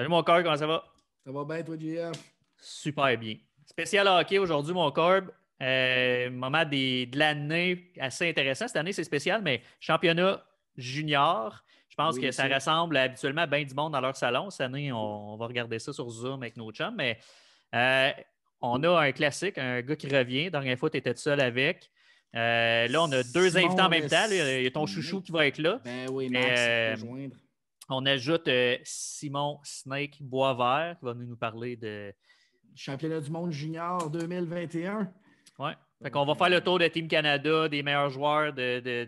Salut mon Corb, comment ça va? Ça va bien, toi, JF? Super bien. Spécial hockey aujourd'hui, mon Corb. Moment de l'année assez intéressant. Cette année, c'est spécial, mais championnat junior. Je pense Oui, que ça monsieur. rassemble habituellement bien du monde dans leur salon. Cette année, on va regarder ça sur Zoom avec nos chums. Mais euh, on a un classique, un gars qui revient. Dernière fois, tu étais seul avec. Là, on a deux invités en Simon même le temps. Là, il y a ton chouchou Snake. qui va être là. Ben oui, Max, il Mais, va rejoindre. on ajoute Simon Snake Boisvert qui va nous parler de. Championnat du monde junior 2021. Ouais. Fait qu'on Donc, va faire le tour de Team Canada, des meilleurs joueurs, tu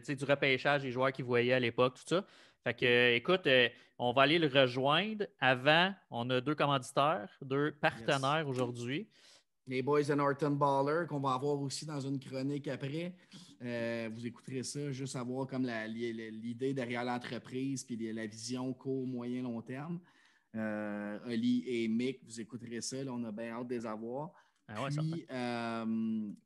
sais, du repêchage, des joueurs qu'ils voyaient à l'époque, tout ça. Fait que, écoute, on va aller le rejoindre. Avant, on a deux commanditaires, deux yes. partenaires aujourd'hui. Les boys de Norton Baller, qu'on va avoir aussi dans une chronique après. Vous écouterez ça, juste savoir comme l'idée derrière l'entreprise puis la vision court, moyen, long terme. Oli et Mick, vous écouterez ça. Là, on a bien hâte de les avoir. Ah ouais, certain.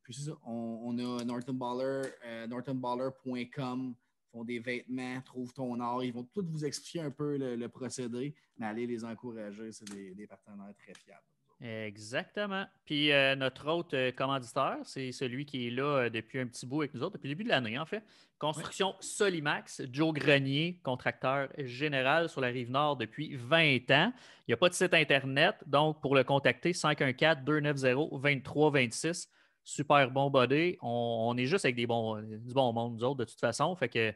Puis c'est ça, on a Norton Baller, nortonballer.com, font des vêtements, trouve ton art. Ils vont tous vous expliquer un peu le procédé, mais allez les encourager. C'est des partenaires très fiables. Exactement. Puis notre autre commanditaire, c'est celui qui est là depuis un petit bout avec nous autres, depuis le début de l'année, en fait. Construction Solimax, Joe Grenier, contracteur général sur la Rive-Nord depuis 20 ans. Il n'y a pas de site Internet, donc pour le contacter, 514-290-2326. Super bon body. On est juste avec du bon monde, nous autres, de toute façon. Fait que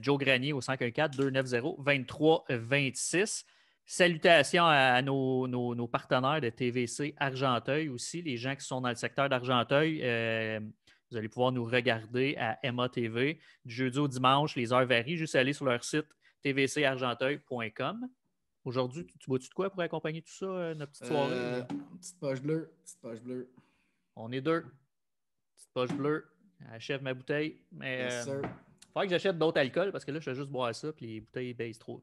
Joe Grenier au 514-290-2326. Salutations à nos partenaires de TVC Argenteuil aussi, les gens qui sont dans le secteur d'Argenteuil. Vous allez pouvoir nous regarder à Emma TV du jeudi au dimanche. Les heures varient. Juste aller sur leur site tvcargenteuil.com. Aujourd'hui, tu bois-tu de quoi pour accompagner tout ça, notre petite soirée? Petite poche bleue. Petite poche bleue. On est deux. Petite poche bleue. Achève ma bouteille. Mais Yes, sir. faudrait que j'achète d'autres alcools parce que là, je fais juste boire ça puis les bouteilles baissent trop.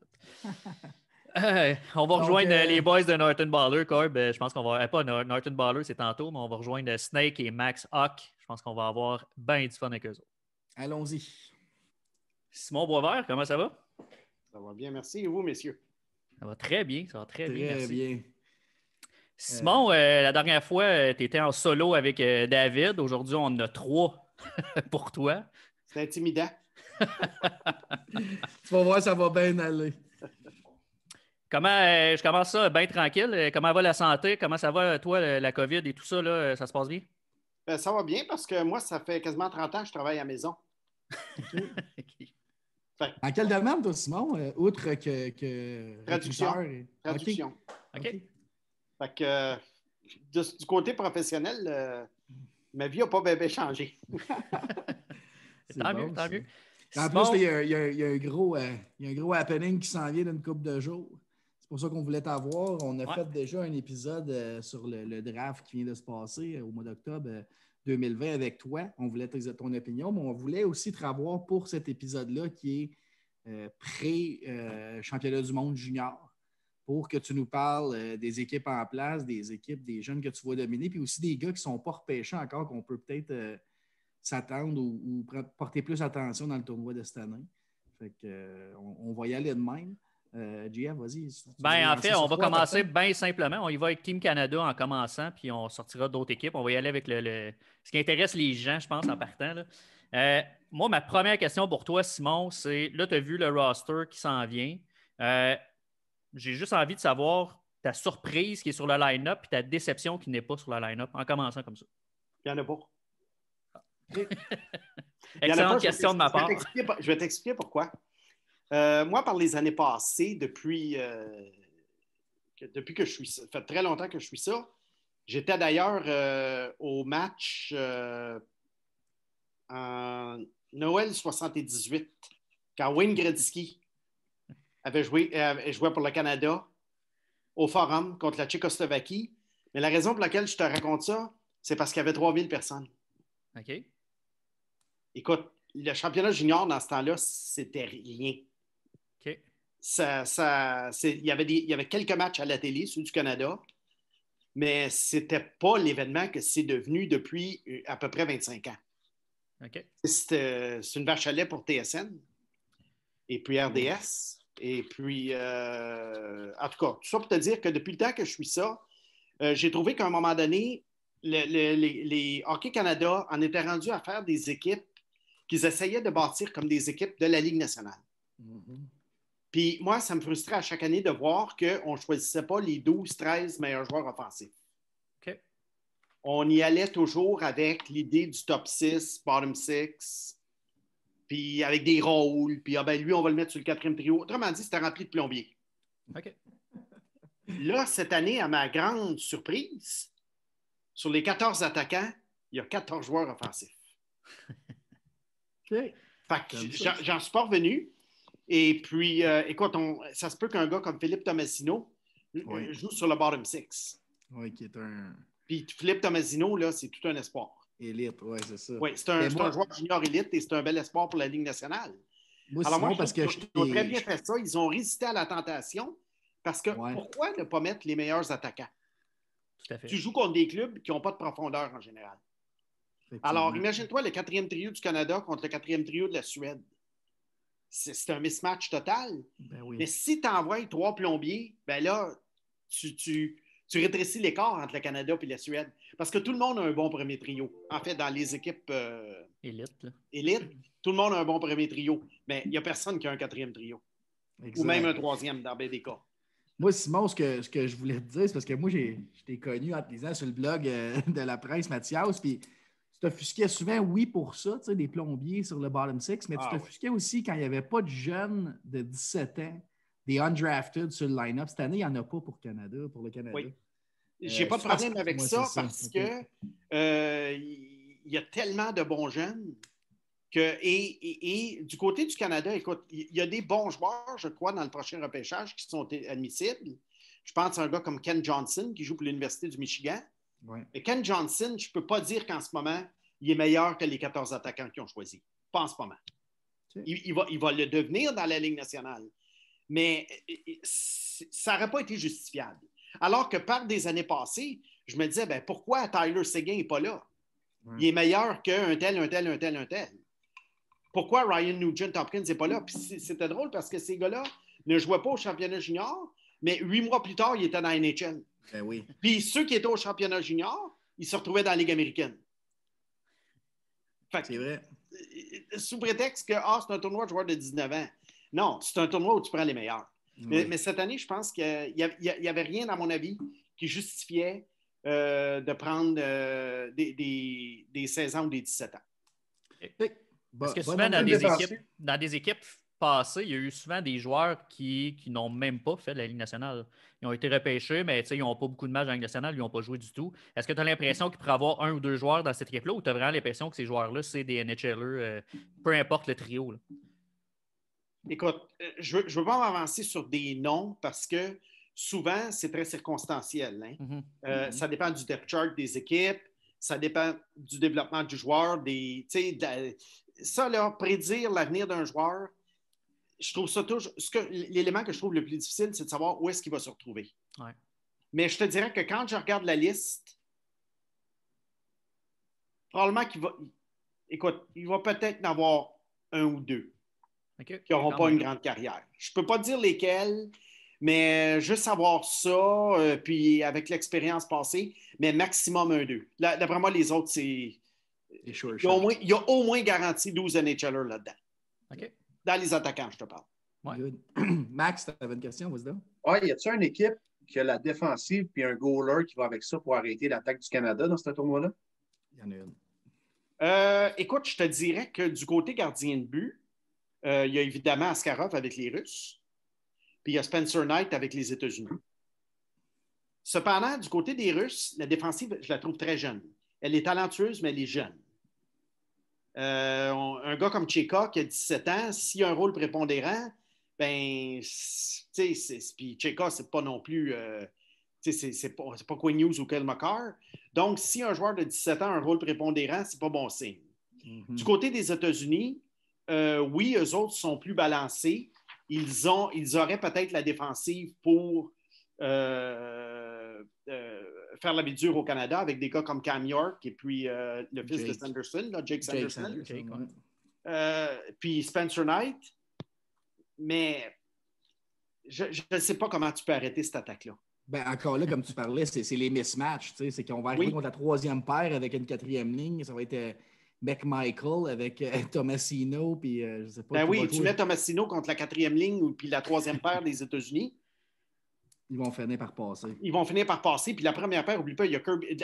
On va rejoindre les boys de Norton Baller, Corb. Je pense qu'on va. Pas Norton Baller, c'est tantôt, mais on va rejoindre Snake et Max Hawk. Je pense qu'on va avoir bien du fun avec eux autres. Allons-y. Simon Boisvert, comment ça va? Ça va bien, merci. Et vous, messieurs? Ça va très bien, ça va très bien, merci. Bien. Simon, la dernière fois, tu étais en solo avec David. Aujourd'hui, on en a 3 pour toi. C'est intimidant. Tu vas voir, ça va bien aller. Comment je commence ça bien tranquille. Comment va la santé? Comment ça va, toi, la COVID et tout ça, là, ça se passe bien? Ça va bien parce que moi, ça fait quasiment 30 ans que je travaille à la maison. Okay. En quel domaine, toi, Simon, outre que Traduction. recruteur Traduction. OK. Fait que du côté professionnel, ma vie n'a pas bien changé. Tant mieux, tant mieux. En plus, il y a un gros happening qui s'en vient d'une couple de jours. C'est pour ça qu'on voulait t'avoir. On a fait déjà un épisode sur le draft qui vient de se passer au mois d'octobre 2020 avec toi. On voulait ton opinion, mais on voulait aussi te revoir pour cet épisode-là qui est pré-championnat du monde junior, pour que tu nous parles des équipes en place, des équipes, des jeunes que tu vas dominer, puis aussi des gars qui ne sont pas repêchés encore, qu'on peut peut-être s'attendre ou porter plus attention dans le tournoi de cette année. Fait que, on va y aller de même. JF, vas-y. En fait, on va commencer bien simplement. On y va avec Team Canada en commençant, puis on sortira d'autres équipes. On va y aller avec ce qui intéresse les gens, je pense, en partant. Là. Moi, ma première question pour toi, Simon, c'est, là, tu as vu le roster qui s'en vient. J'ai juste envie de savoir ta surprise qui est sur le line-up et ta déception qui n'est pas sur le line-up, en commençant comme ça. Il n'y en a pas. Excellente question de ma part. Je vais t'expliquer pourquoi. Moi, par les années passées, depuis que je suis ça, ça fait très longtemps que je suis ça. J'étais d'ailleurs au match en Noël 78, quand Wayne Gretzky avait joué pour le Canada au Forum contre la Tchécoslovaquie. Mais la raison pour laquelle je te raconte ça, c'est parce qu'il y avait 3000 personnes. OK. Écoute, le championnat junior dans ce temps-là, c'était rien. OK. Il y avait quelques matchs à la télé, ceux du Canada, mais c'était pas l'événement que c'est devenu depuis à peu près 25 ans. OK. C'est une vache à lait pour TSN et puis RDS. Et puis, en tout cas, tout ça pour te dire que depuis le temps que je suis ça, j'ai trouvé qu'à un moment donné, les Hockey Canada en étaient rendus à faire des équipes qu'ils essayaient de bâtir comme des équipes de la Ligue nationale. Mhm. Puis moi, ça me frustrait à chaque année de voir qu'on ne choisissait pas les 12, 13 meilleurs joueurs offensifs. OK. On y allait toujours avec l'idée du top 6, bottom 6, puis avec des rôles, puis lui, on va le mettre sur le 4e trio. Autrement dit, c'était rempli de plombiers. OK. Là, cette année, à ma grande surprise, sur les 14 attaquants, il y a 14 joueurs offensifs. OK. Fait que j'en suis pas revenu. Et puis, écoute, ça se peut qu'un gars comme Philippe Tomasino joue sur le bottom 6. Oui, qui est un... Puis Philippe Tomasino, là, c'est tout un espoir. Élite, oui, c'est ça. Oui, c'est un joueur junior élite et c'est un bel espoir pour la Ligue nationale. Moi, Alors Simon, moi, parce que ils ont très bien fait ça. Ils ont résisté à la tentation parce que pourquoi ne pas mettre les meilleurs attaquants? Tout à fait. Tu joues contre des clubs qui n'ont pas de profondeur en général. Alors, imagine-toi le 4e trio du Canada contre le 4e trio de la Suède. C'est un mismatch total. Ben oui. Mais si tu envoies 3 plombiers, ben là, tu rétrécis l'écart entre le Canada et la Suède. Parce que tout le monde a un bon premier trio. En fait, dans les équipes élites, tout le monde a un bon premier trio. Mais il n'y a personne qui a un 4e trio. Exact. Ou même un 3e dans bien des cas. Moi, Simon, ce que je voulais te dire, c'est parce que moi, je t'ai connu en te lisant sur le blog de la presse, Mathias, puis tu t'offusquais souvent, oui, pour ça, tu sais, des plombiers sur le bottom 6, mais tu t'offusquais aussi quand il n'y avait pas de jeunes de 17 ans, des undrafted sur le line-up. Cette année, il n'y en a pas pour le Canada. Oui. J'ai pas de problème avec ça parce que il y a tellement de bons jeunes que, et du côté du Canada, écoute, il y a des bons joueurs, je crois, dans le prochain repêchage qui sont admissibles. Je pense à un gars comme Ken Johnson qui joue pour l'Université du Michigan. Ouais. Mais Ken Johnson, je ne peux pas dire qu'en ce moment, il est meilleur que les 14 attaquants qu'ils ont choisis. Pas en ce moment. Il va le devenir dans la Ligue nationale. Mais ça n'aurait pas été justifiable. Alors que par des années passées, je me disais, ben, pourquoi Tyler Seguin n'est pas là? Ouais. Il est meilleur qu'un tel, un tel, un tel, un tel. Pourquoi Ryan Nugent-Hopkins n'est pas là? Puis c'était drôle parce que ces gars-là ne jouaient pas au championnat junior, mais 8 mois plus tard, ils étaient dans la NHL. Ben oui. Puis ceux qui étaient au championnat junior, ils se retrouvaient dans la Ligue américaine. C'est vrai. Sous prétexte que c'est un tournoi de joueurs de 19 ans. Non, c'est un tournoi où tu prends les meilleurs. Oui. Mais cette année, je pense qu'il n'y avait rien, à mon avis, qui justifiait de prendre des 16 ans ou des 17 ans. Parce que souvent, dans des équipes passées, il y a eu souvent des joueurs qui n'ont même pas fait la Ligue nationale. Ils ont été repêchés, mais ils n'ont pas beaucoup de matchs dans la Ligue nationale, ils n'ont pas joué du tout. Est-ce que tu as l'impression qu'il pourrait y avoir 1 ou 2 joueurs dans cette équipe-là ou tu as vraiment l'impression que ces joueurs-là, c'est des NHLers, peu importe le trio? Là? Écoute, je ne veux pas m'avancer sur des noms parce que souvent, c'est très circonstanciel. Hein? Ça dépend du depth chart des équipes, ça dépend du développement du joueur. Ça, là, prédire l'avenir d'un joueur, je trouve ça toujours. L'élément que je trouve le plus difficile, c'est de savoir où est-ce qu'il va se retrouver. Ouais. Mais je te dirais que quand je regarde la liste, probablement qu'il va. Écoute, il va peut-être en avoir 1 ou 2. Okay. Qui n'auront pas une grande carrière. Je ne peux pas dire lesquels, mais juste savoir ça, puis avec l'expérience passée, mais maximum 1-2. D'après moi, les autres, c'est. Il y a au moins garanti 12 NHLers là-dedans. Okay. Dans les attaquants, je te parle. Ouais. Max, tu avais une question, vas-y donc. Oui, y a-t-il une équipe qui a la défensive puis un goaler qui va avec ça pour arrêter l'attaque du Canada dans ce tournoi-là? Il y en a une. Écoute, je te dirais que du côté gardien de but, il y a évidemment Askarov avec les Russes, puis il y a Spencer Knight avec les États-Unis. Cependant, du côté des Russes, la défensive, je la trouve très jeune. Elle est talentueuse, mais elle est jeune. Un gars comme Tcheka qui a 17 ans, s'il a un rôle prépondérant, ben, puis Tcheka, c'est pas non plus, c'est pas Quinn Hughes ou Kyle McCarr. Donc, si un joueur de 17 ans a un rôle prépondérant, c'est pas bon signe. Mm-hmm. Du côté des États-Unis, oui, eux autres sont plus balancés. Ils auraient peut-être la défensive pour faire la vie dure au Canada avec des gars comme Cam York et puis le fils de Sanderson, là, Jake Sanderson. Puis Spencer Knight. Mais je ne sais pas comment tu peux arrêter cette attaque-là. Ben, encore là, comme tu parlais, c'est les mismatchs. C'est qu'on va arriver contre la troisième paire avec une quatrième ligne. Ça va être McMichael avec Tomasino. Puis, je sais pas. Ben oui, tu mets Tomasino contre la quatrième ligne puis la troisième paire des États-Unis. Ils vont finir par passer. Ils vont finir par passer. Puis la première paire, n'oublie pas,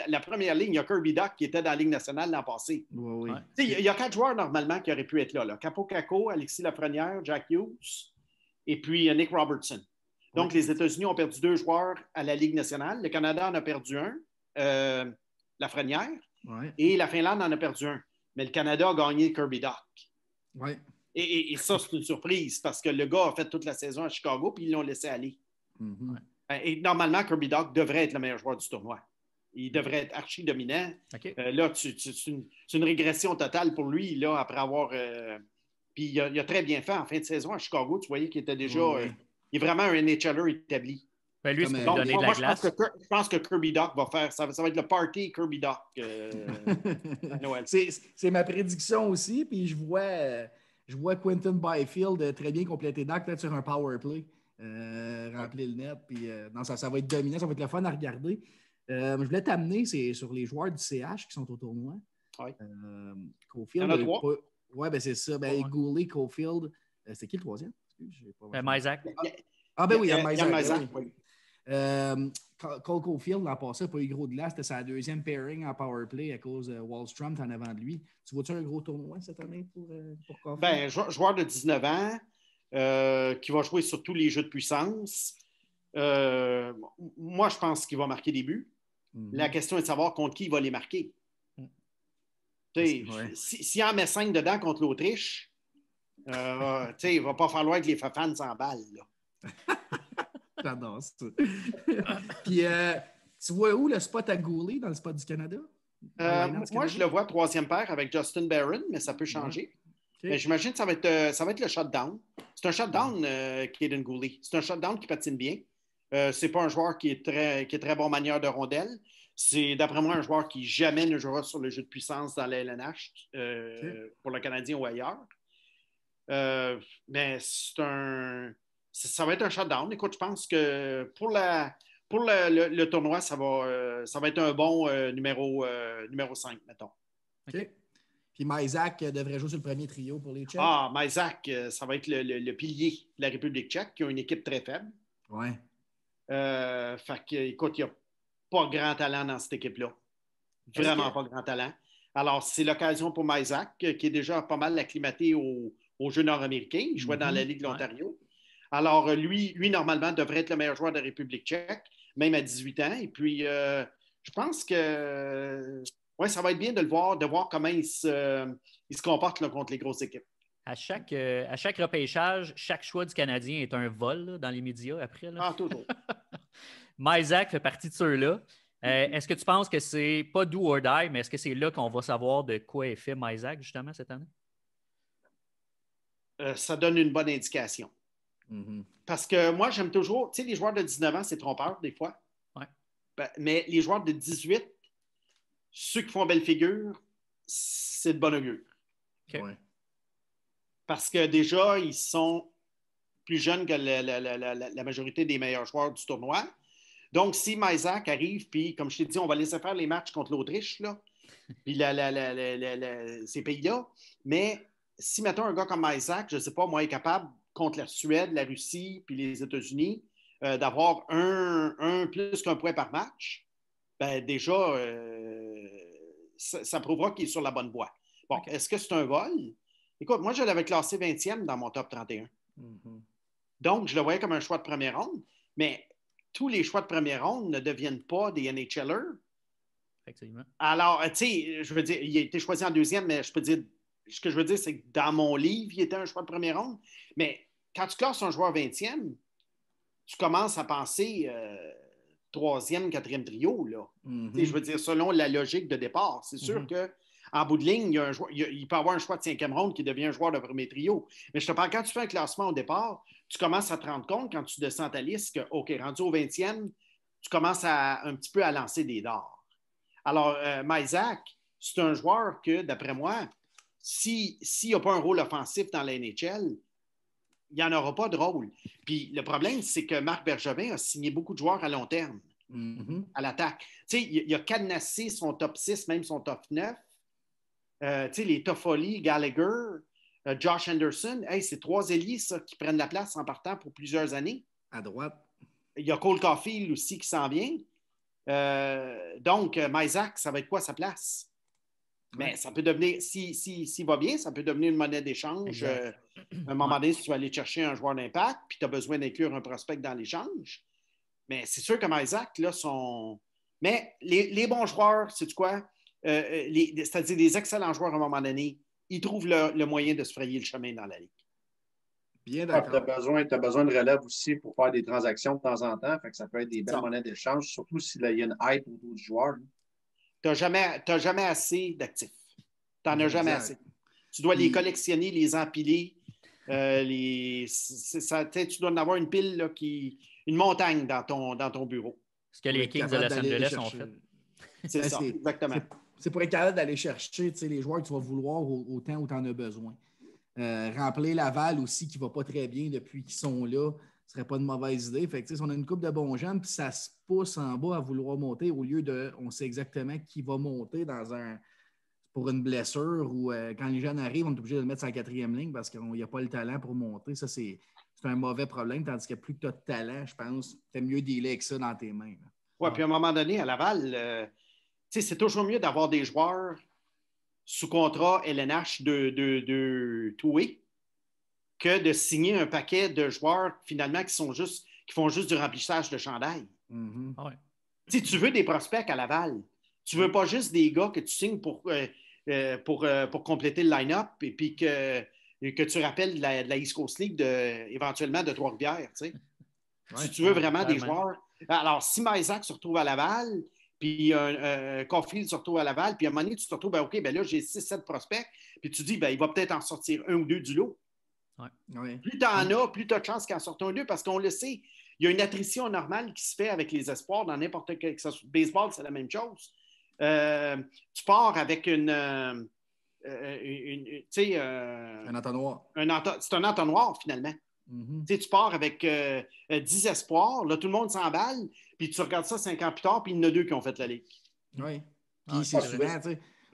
la première ligne, il y a Kirby Dach qui était dans la Ligue nationale l'an passé. Oui, oui. Il y a 4 joueurs normalement qui auraient pu être là. Capo Caco, Alexis Lafrenière, Jack Hughes et puis Nick Robertson. Donc, les États-Unis ont perdu 2 joueurs à la Ligue nationale. Le Canada en a perdu un, Lafrenière, et la Finlande en a perdu un. Mais le Canada a gagné Kirby Dach. Ouais. Et ça, c'est une surprise parce que le gars a fait toute la saison à Chicago puis ils l'ont laissé aller. Mm-hmm. Et normalement, Kirby Dach devrait être le meilleur joueur du tournoi. Il devrait être archi-dominant. Okay. Là, c'est une régression totale pour lui là, après avoir... puis il a très bien fait en fin de saison à Chicago. Tu voyais qu'il était déjà... il est vraiment un NHLer établi. Ben lui, c'est donc, donner de la glace. Je pense que Kirby Dach va faire... Ça va être le party Kirby Dach à Noël. C'est ma prédiction aussi. Puis je vois Quentin Byfield très bien compléter Dach peut-être sur un power play. Remplir le net. Puis, non, ça va être dominant. Ça va être le fun à regarder. Je voulais t'amener, c'est sur les joueurs du CH qui sont au tournoi. Oui. Caulfield. Il y en a 3. Oui, ben c'est ça. Ben, Goulet, Caulfield. C'est qui le troisième? Mysak. Ah, ben oui, il y a Mysak. Oui. Cole Caulfield, l'an passé, n'a pas eu gros de glace. C'était sa deuxième pairing en power play à cause de Wallstrom en avant de lui. Tu vois-tu un gros tournoi cette année pour Caulfield? Ben, joueur de 19 ans qui va jouer sur tous les jeux de puissance. Moi, je pense qu'il va marquer des buts. Mm-hmm. La question est de savoir contre qui il va les marquer. S'il en met 5 dedans contre l'Autriche, il ne va pas falloir que les Fafans s'emballent. J'adore ça. Puis, tu vois où le spot à Goulet dans le spot du Canada? Moi, je le vois 3e paire avec Justin Barron, mais ça peut changer. Okay. Mais j'imagine que ça va être le shutdown. C'est un shutdown, Kaden Goulet. C'est un shutdown qui patine bien. C'est pas un joueur qui est très bon manière de rondelle. C'est, d'après moi, un joueur qui jamais ne jouera sur le jeu de puissance dans la LNH pour le Canadien ou ailleurs. Mais ça va être un shutdown. Écoute, je pense que pour le tournoi, ça va être un bon numéro 5, mettons. OK. Puis Mysak devrait jouer sur le premier trio pour les Tchèques. Ah, Mysak, ça va être le pilier de la République tchèque, qui a une équipe très faible. Oui. Fait que, écoute, il n'y a pas grand talent dans cette équipe-là. Vraiment pas grand talent. Alors, c'est l'occasion pour Mysak, qui est déjà pas mal acclimaté au jeu nord-américain. Il jouait dans la Ligue de l'Ontario. Alors, lui, normalement, devrait être le meilleur joueur de la République tchèque, même à 18 ans. Et puis, je pense que ça va être bien de voir comment il se comporte là, contre les grosses équipes. À chaque repêchage, chaque choix du Canadien est un vol là, dans les médias après. Là. Ah, toujours. Mysak fait partie de ceux-là. Est-ce que tu penses que c'est pas do or die, mais est-ce que c'est là qu'on va savoir de quoi est fait Mysak justement cette année? Ça donne une bonne indication. Mm-hmm. Parce que moi, j'aime toujours, tu sais, les joueurs de 19 ans, c'est trompeur des fois. Ouais. Mais les joueurs de 18, ceux qui font belle figure, c'est de bon augure. Okay. Ouais. Parce que déjà, ils sont plus jeunes que la majorité des meilleurs joueurs du tournoi. Donc, si Mysak arrive, puis comme je t'ai dit, on va laisser faire les matchs contre l'Autriche, là, puis ces pays-là. Mais si, mettons, un gars comme Mysak, je ne sais pas, moi, est capable, contre la Suède, la Russie, puis les États-Unis, d'avoir un plus qu'un point par match, ben déjà, ça prouvera qu'il est sur la bonne voie. Bon, okay. Est-ce que c'est un vol? Écoute, moi, je l'avais classé 20e dans mon top 31. Mm-hmm. Donc, je le voyais comme un choix de première ronde, mais tous les choix de première ronde ne deviennent pas des NHLers. Effectivement. Alors, tu sais, je veux dire, il a été choisi en 2e, mais je peux dire, ce que je veux dire, c'est que dans mon livre, il était un choix de première ronde. Mais quand tu classes un joueur 20e, tu commences à penser 3e, 4e trio, là. Mm-hmm. Je veux dire, selon la logique de départ. C'est sûr qu'en bout de ligne, il peut avoir un choix de 5e ronde qui devient un joueur de premier trio. Mais je te parle, quand tu fais un classement au départ, tu commences à te rendre compte, quand tu descends ta liste, que, OK, rendu au 20e, tu commences un petit peu à lancer des dards. Alors, Mysak, c'est un joueur que, d'après moi, s'il n'a pas un rôle offensif dans la NHL, il n'y en aura pas de rôle. Puis le problème, c'est que Marc Bergevin a signé beaucoup de joueurs à long terme à l'attaque. Tu sais, il a cadenassé son top 6, même son top 9. Tu sais, les Toffoli, Gallagher, Josh Anderson, hey, c'est 3 ailiers ça, qui prennent la place en partant pour plusieurs années. À droite. Il y a Cole Caulfield aussi qui s'en vient. Donc, Mysak, ça va être quoi sa place? Mais ça peut devenir, s'il va bien, ça peut devenir une monnaie d'échange. À un moment donné, si tu vas aller chercher un joueur d'impact, puis tu as besoin d'inclure un prospect dans l'échange. Mais c'est sûr que Mysak, là, sont. Mais les bons joueurs, sais-tu quoi? C'est-à-dire des excellents joueurs à un moment donné, ils trouvent le moyen de se frayer le chemin dans la ligue. Bien d'accord. Tu as besoin de relève aussi pour faire des transactions de temps en temps. Fait que ça peut être des belles monnaies d'échange, surtout s'il y a une hype autour du joueur. Tu n'as jamais assez d'actifs. Tu n'en as jamais assez. Tu dois les collectionner, les empiler. Tu dois en avoir une pile, là, une montagne dans ton bureau. Ce que les Kings de Los Angeles ont fait. C'est ça, exactement. C'est pour être capable d'aller chercher les joueurs que tu vas vouloir au temps où tu en as besoin. Remplir Laval aussi, qui ne va pas très bien depuis qu'ils sont là, ce ne serait pas une mauvaise idée. Fait que, si on a une couple de bons jeunes, puis ça se pousse en bas à vouloir monter au lieu de on sait exactement qui va monter pour une blessure ou quand les jeunes arrivent, on est obligé de le mettre sur la 4e ligne parce qu'il n'y a pas le talent pour monter. Ça, c'est un mauvais problème. Tandis que plus que tu as de talent, je pense, tu es mieux dealer avec ça dans tes mains. Oui, puis à un moment donné, à Laval, c'est toujours mieux d'avoir des joueurs sous contrat LNH de two-way que de signer un paquet de joueurs finalement qui font juste du remplissage de chandail. Tu veux des prospects à Laval. Tu veux pas juste des gars que tu signes pour compléter le line-up et puis que tu rappelles de la East Coast League éventuellement de Trois-Rivières. Si tu veux vraiment des joueurs. Alors, si Mysak se retrouve à Laval, puis Caulfield se retrouve à Laval, puis à un moment donné, tu te retrouves, OK, là, j'ai 6-7 prospects, puis tu dis, il va peut-être en sortir un ou deux du lot. Plus tu en as, plus tu as de chances qu'il en sorte un ou deux, parce qu'on le sait, il y a une attrition normale qui se fait avec les espoirs dans n'importe quel. Baseball, c'est la même chose. Tu pars avec un entonnoir. C'est un entonnoir, finalement. Tu pars avec 10 espoirs, là, tout le monde s'emballe, puis tu regardes ça 5 ans plus tard, puis il y en a 2 qui ont fait la ligue. Oui. Puis c'est souvent,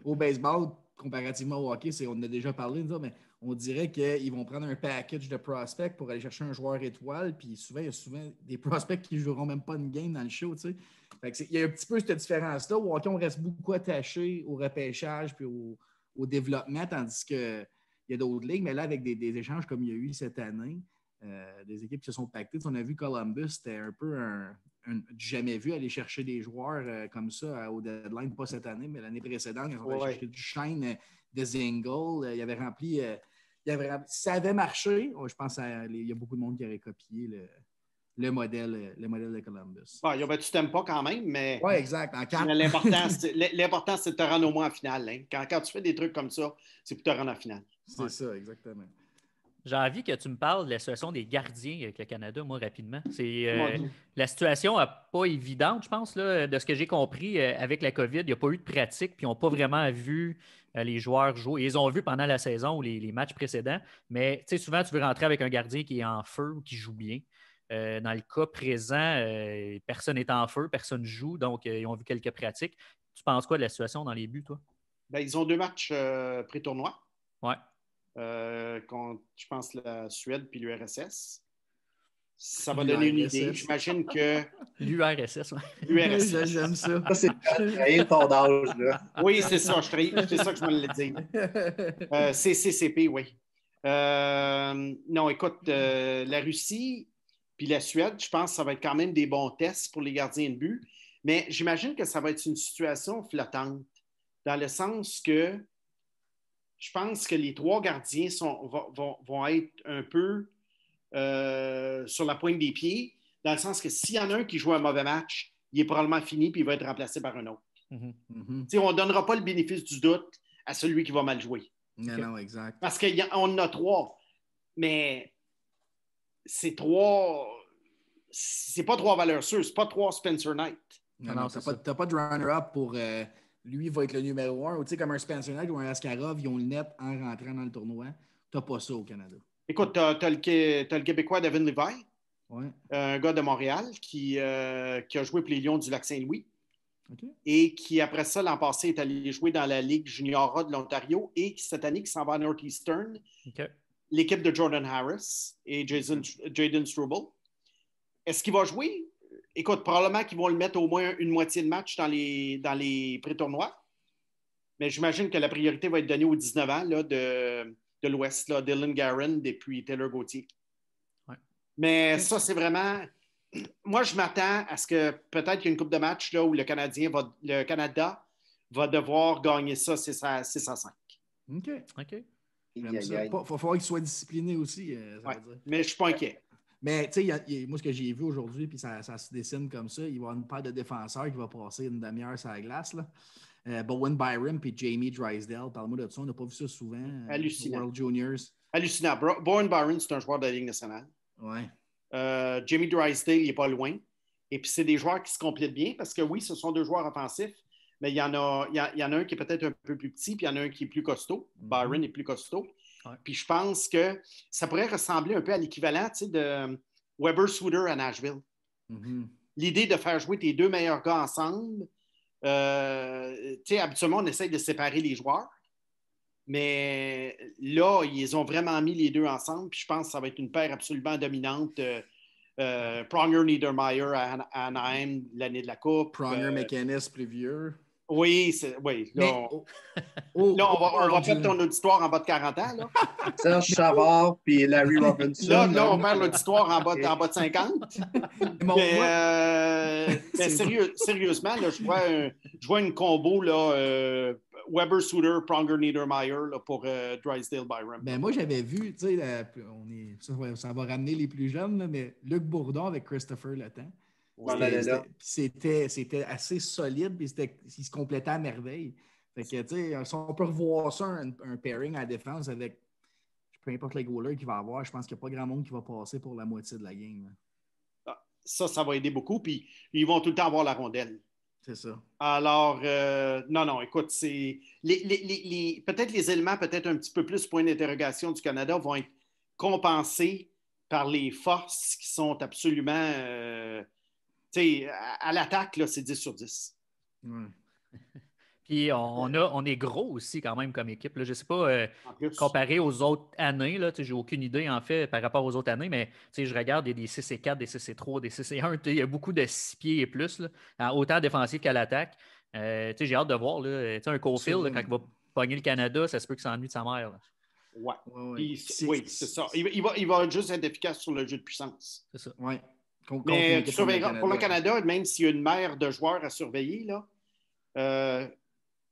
au baseball, comparativement au hockey, on en a déjà parlé, mais on dirait qu'ils vont prendre un package de prospects pour aller chercher un joueur étoile, puis souvent, il y a souvent des prospects qui ne joueront même pas une game dans le show. Fait que il y a un petit peu cette différence-là. Au hockey, on reste beaucoup attaché au repêchage puis au développement, tandis qu'il y a d'autres ligues, mais là, avec des échanges comme il y a eu cette année, des équipes qui se sont pactées. On a vu Columbus, c'était un peu du jamais vu aller chercher des joueurs comme ça au deadline, pas cette année, mais l'année précédente, ils ont allé chercher du Shine de Zingle. Il avait rempli. Si ça avait marché, je pense qu'il y a beaucoup de monde qui aurait copié le modèle de Columbus. Il y a tu t'aimes pas quand même, mais. Oui, exact. Mais l'important, c'est de te rendre au moins en finale. Hein. Quand tu fais des trucs comme ça, c'est pour te rendre en finale. C'est ça, exactement. J'ai envie que tu me parles de la situation des gardiens avec le Canada, moi, rapidement. La situation n'est pas évidente, je pense, là, de ce que j'ai compris. Avec la COVID, il n'y a pas eu de pratique, puis ils n'ont pas vraiment vu les joueurs jouer. Ils ont vu pendant la saison ou les matchs précédents, mais souvent, tu veux rentrer avec un gardien qui est en feu ou qui joue bien. Dans le cas présent, personne n'est en feu, personne ne joue, donc ils ont vu quelques pratiques. Tu penses quoi de la situation dans les buts, toi? Ils ont 2 matchs pré-tournoi. Oui. Contre, je pense, la Suède puis l'URSS. Ça va donner une idée. J'imagine que. L'URSS, oui. L'URSS. J'aime ça. Ça, c'est trahir ton âge, là. Oui, c'est ça. C'est ça que je me l'ai dit. CCCP, oui. Non, écoute, la Russie puis la Suède, je pense que ça va être quand même des bons tests pour les gardiens de but. Mais j'imagine que ça va être une situation flottante, dans le sens que je pense que les 3 gardiens vont être un peu sur la pointe des pieds, dans le sens que s'il y en a un qui joue un mauvais match, il est probablement fini puis il va être remplacé par un autre. On ne donnera pas le bénéfice du doute à celui qui va mal jouer. Non, exact. Parce qu'on en a 3, mais c'est 3... C'est pas 3 valeurs sûres, c'est pas 3 Spencer Knight. Non, t'as pas de runner-up pour... lui, il va être le numéro 1. Ou comme un Spencer Knight ou un Askarov, ils ont le net en rentrant dans le tournoi. T'as pas ça au Canada. Écoute, tu as le Québécois Devin Levi, Ouais. un gars de Montréal qui a joué pour les Lions du Lac-Saint-Louis OK. et qui, après ça, l'an passé, est allé jouer dans la Ligue junior A de l'Ontario et qui, cette année, qui s'en va à Northeastern, l'équipe de Jordan Harris et Jaden Struble. Est-ce qu'il va jouer? Écoute, probablement qu'ils vont le mettre au moins une moitié de match dans les pré-tournois. Mais j'imagine que la priorité va être donnée aux 19 ans là, de l'Ouest, là, Dylan Garand et puis Taylor Gauthier. Ouais. Mais ça, c'est vraiment... Moi, je m'attends à ce que peut-être qu'il y ait une coupe de match là, où le Canada va devoir gagner ça 6 à 5. OK. Aïe, Ça. aïe. Il va falloir qu'il soit discipliné aussi. Ça Ouais. veut dire. Mais je ne suis pas inquiet. Mais tu sais, moi, ce que j'ai vu aujourd'hui, puis ça se dessine comme ça, il va y avoir une paire de défenseurs qui va passer une demi-heure sur la glace. Là. Bowen Byram puis Jamie Drysdale. Parle-moi de ça. On n'a pas vu ça souvent. Hallucinant. World Juniors. Hallucinant. Bowen Byron, c'est un joueur de la Ligue nationale. Ouais. Jamie Drysdale, il n'est pas loin. Et puis, c'est des joueurs qui se complètent bien parce que oui, ce sont 2 joueurs offensifs, mais il y en a un qui est peut-être un peu plus petit, puis il y en a un qui est plus costaud. Byron est plus costaud. Ouais. Puis je pense que ça pourrait ressembler un peu à l'équivalent de Weber Suter à Nashville. Mm-hmm. L'idée de faire jouer tes 2 meilleurs gars ensemble, habituellement, on essaye de séparer les joueurs. Mais là, ils ont vraiment mis les 2 ensemble. Puis je pense que ça va être une paire absolument dominante. Pronger-Niedermayer à Anaheim l'année de la Coupe. Pronger-McInnes plus vieux. Oui, là, on va perdre ton auditoire en bas de 40 ans. Là. Serge Chavard puis Larry Robinson. Là, on perd l'auditoire en bas de 50. Mais sérieusement, là, je vois une combo là, Weber, Suter, Pronger, Niedermayer là, pour Drysdale, Byram. Ben moi, j'avais vu, tu sais, ça va ramener les plus jeunes, là, mais Luc Bourdon avec Christopher Letang. C'était assez solide, puis il se complétait à merveille. Fait que, tu sais, si on peut revoir ça, un pairing à la défense avec peu importe les goalers qu'il va avoir, je pense qu'il n'y a pas grand monde qui va passer pour la moitié de la game. Ça va aider beaucoup, puis ils vont tout le temps avoir la rondelle. C'est ça. Alors, non, écoute, c'est peut-être les éléments, peut-être un petit peu plus point d'interrogation du Canada vont être compensés par les forces qui sont absolument... à l'attaque, là, c'est 10 sur 10. Ouais. Puis on est gros aussi quand même comme équipe. Là. Je ne sais pas, comparé aux autres années, je n'ai aucune idée en fait par rapport aux autres années, mais je regarde des 6 et 4, des 6 et 3, des 6 et 1. Il y a beaucoup de 6 pieds et plus, là, autant défensif qu'à l'attaque. J'ai hâte de voir. Là, un Caulfield, quand il va pogner le Canada, ça se peut qu'il s'ennuie de sa mère. Là. Ouais. Oui, c'est ça. Il va juste être efficace sur le jeu de puissance. C'est ça. Ouais. Mais tu surveilleras, pour le Canada, même s'il y a une mer de joueurs à surveiller, là,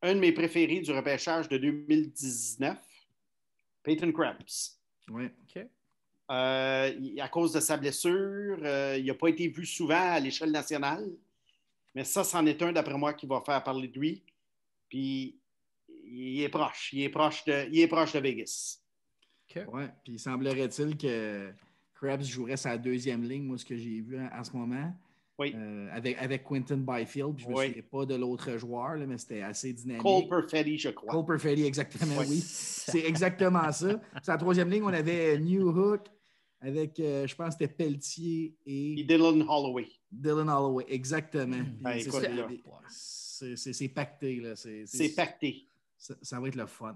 un de mes préférés du repêchage de 2019, Peyton Krebs. Oui. OK. À cause de sa blessure, il n'a pas été vu souvent à l'échelle nationale. Mais ça, c'en est un, d'après moi, qui va faire parler de lui. Puis, il est proche. Il est proche de Vegas. Okay. Oui. Puis, semblerait-il que Krebs jouerait sa 2e ligne, moi, ce que j'ai vu en ce moment. Oui. Avec Quinton Byfield. Je ne me souviens pas de l'autre joueur, là, mais c'était assez dynamique. Cole Perfetti, je crois. Cole Perfetti, exactement, oui. C'est exactement ça. Sur la 3e ligne, on avait New Hook avec, je pense, c'était Pelletier et Dylan Holloway. Dylan Holloway, exactement. C'est pacté. Là. C'est pacté. Ça va être le fun.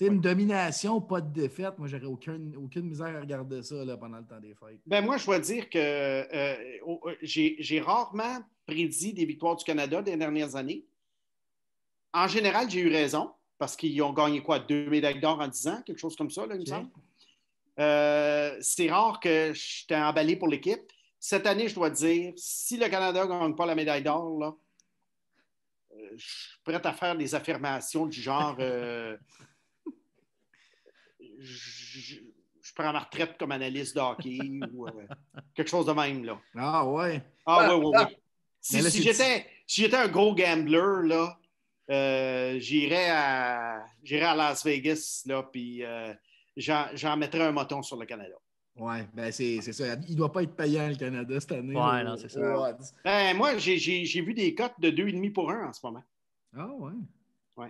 Une domination, pas de défaite. Moi, j'aurais aucune misère à regarder ça là, pendant le temps des fêtes. Ben moi, je dois dire que j'ai rarement prédit des victoires du Canada des dernières années. En général, j'ai eu raison, parce qu'ils ont gagné 2 médailles d'or en 10 ans, quelque chose comme ça, là, il me semble. C'est rare que j'étais emballé pour l'équipe. Cette année, je dois dire, si le Canada ne gagne pas la médaille d'or, là, je suis prêt à faire des affirmations du genre... je prends ma retraite comme analyste de hockey ou quelque chose de même. Là. Ah ouais? Ah oui. Si j'étais un gros gambler, là, j'irais à Las Vegas, là, puis j'en mettrais un moton sur le Canada. Oui, ben c'est ça. Il ne doit pas être payant, le Canada, cette année. Oui, non, c'est ça. Ben, moi, j'ai vu des cotes de 2,5 pour 1 en ce moment. Ah ouais? Oui.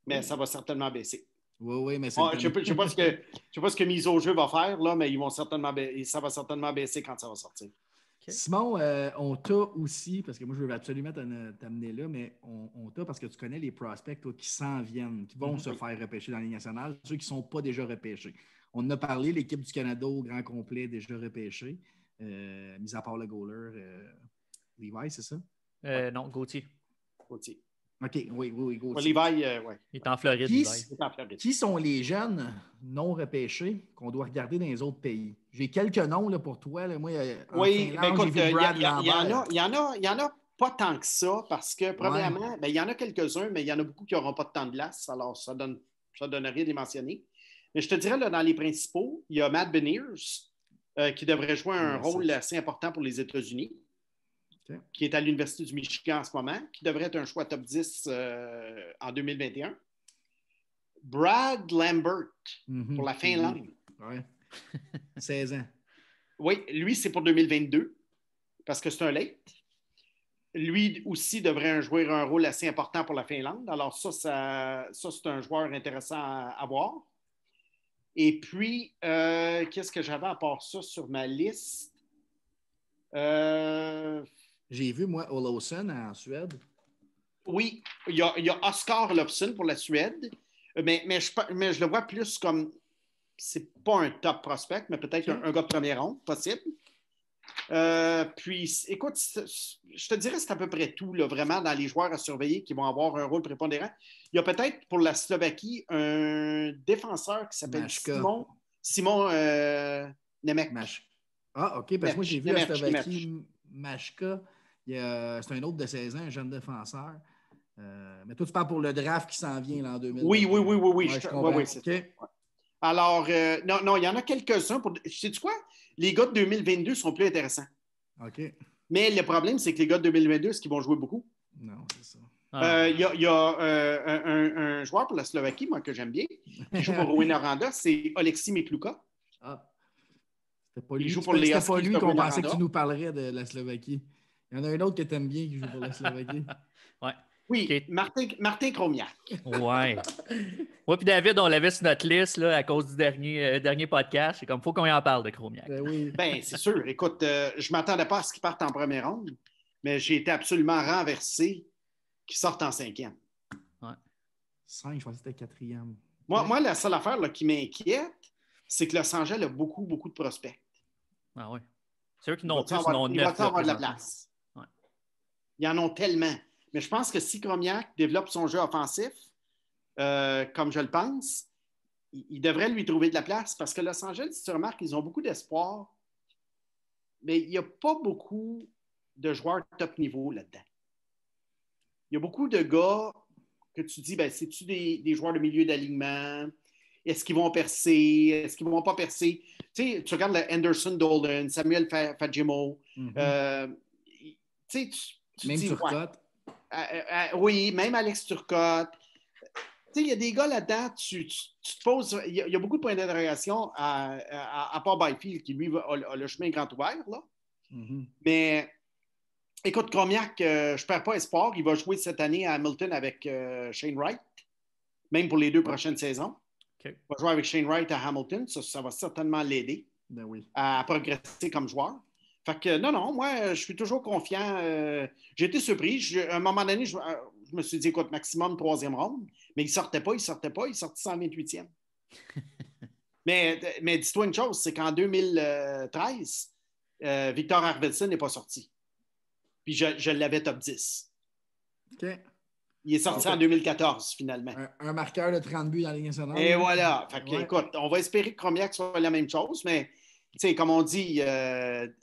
Mais ça va certainement baisser. Oui, mais c'est. Je ne sais pas ce que mise au jeu va faire, là, mais ça va certainement baisser quand ça va sortir. Okay. Simon, on t'a aussi, parce que moi, je veux absolument t'amener là, mais on t'a parce que tu connais les prospects toi, qui s'en viennent, qui vont se faire repêcher dans la Ligue nationale, ceux qui ne sont pas déjà repêchés. On en a parlé, l'équipe du Canada au grand complet déjà repêchée, mis à part le goaler Levi, c'est ça? Non, Gauthier. OK, oui, Levi, Gauthier. oui. Il est en Floride, Levi. Qui sont les jeunes non repêchés qu'on doit regarder dans les autres pays? J'ai quelques noms là, pour toi. Là. Moi, oui, Finlande, écoute, j'ai vu Brad Lambert. Il y en a pas tant que ça, parce que, premièrement, ouais. Il y en a quelques-uns, mais il y en a beaucoup qui n'auront pas de temps de glace, alors ça donne rien de les mentionner. Mais je te dirais, là, dans les principaux, il y a Matt Beniers, qui devrait jouer un rôle assez important pour les États-Unis, qui est à l'Université du Michigan en ce moment, qui devrait être un choix top 10 en 2021. Brad Lambert pour la Finlande. Ouais. 16 ans. Oui, lui, c'est pour 2022 parce que c'est un late. Lui aussi devrait jouer un rôle assez important pour la Finlande. Alors ça c'est un joueur intéressant à voir. Et puis, qu'est-ce que j'avais à part ça sur ma liste? J'ai vu, moi, Olofsson en Suède. Oui, il y a Oscar Olofsson pour la Suède, mais je le vois plus comme, c'est pas un top prospect, mais peut-être un gars de première ronde, possible. Puis, écoute, je te dirais c'est à peu près tout, là, vraiment, dans les joueurs à surveiller qui vont avoir un rôle prépondérant. Il y a peut-être pour la Slovaquie un défenseur qui s'appelle Simon Nemec. Ah, OK, parce que moi, j'ai vu la Slovaquie, Machka. C'est un autre de 16 ans, un jeune défenseur. Mais toi, tu parles pour le draft qui s'en vient là, en 2020. Oui. Ouais, je comprends. Oui, c'est ça. Alors, non, il y en a quelques-uns. Sais-tu quoi? Les gars de 2022 sont plus intéressants. OK. Mais le problème, c'est que les gars de 2022, est-ce qu'ils vont jouer beaucoup? Non, c'est ça. Il y a un joueur pour la Slovaquie, moi, que j'aime bien, qui joue pour Rouen Noranda, c'est Oleksiy Mikluka. Ah. C'était pas lui, il joue pour les c'était pas lui qu'on pensait que tu nous parlerais de la Slovaquie. Il y en a un autre que tu aimes bien qui joue pour la Slovaquie. Ouais. Oui, okay. Martin Kromiak. Ouais. Moi puis David, on l'avait sur notre liste là, à cause du dernier podcast. C'est comme, il faut qu'on y en parle de Kromiak. Ben, c'est sûr. Écoute, je ne m'attendais pas à ce qu'il parte en première ronde, mais j'ai été absolument renversé qu'il sorte en 5e. Ouais. 5, je pensais que c'était 4e. Moi, la seule affaire là, qui m'inquiète, c'est que Los Angeles a beaucoup de prospects. Ah oui. C'est eux qui n'ont plus, il va avoir de la place. Ouais. Ils en ont tellement. Mais je pense que si Kromiak développe son jeu offensif, comme je le pense, il devrait lui trouver de la place parce que Los Angeles, si tu remarques, ils ont beaucoup d'espoir, mais il n'y a pas beaucoup de joueurs top niveau là-dedans. Il y a beaucoup de gars que tu dis, ben, c'est-tu des joueurs de milieu d'alignement? Est-ce qu'ils vont percer? Est-ce qu'ils ne vont pas percer? Tu sais, tu regardes le Anderson Dolan, Samuel Fagemo. Tu même dis, Turcotte. Oui, même Alex Turcotte. Tu sais, il y a des gars là-dedans, tu te poses. Il y a beaucoup de points d'interrogation à part Byfield, qui lui a le chemin grand ouvert. Là. Mais écoute, Kromiak, je ne perds pas espoir. Il va jouer cette année à Hamilton avec Shane Wright, même pour les 2 prochaines saisons. Okay. Il va jouer avec Shane Wright à Hamilton. Ça va certainement l'aider à progresser comme joueur. Fait que non, moi, je suis toujours confiant. J'ai été surpris. À un moment donné, je me suis dit, écoute, maximum 3e ronde. Mais il ne sortait pas. Il sortit 128e. mais dis-toi une chose, c'est qu'en 2013, Victor Arvidsson n'est pas sorti. Puis je l'avais top 10. OK. Il est sorti en 2014, finalement. Un marqueur de 30 buts dans la Ligue nationale. Et voilà. Fait que, écoute, on va espérer que Kromiak soit la même chose, mais tu sais, comme on dit,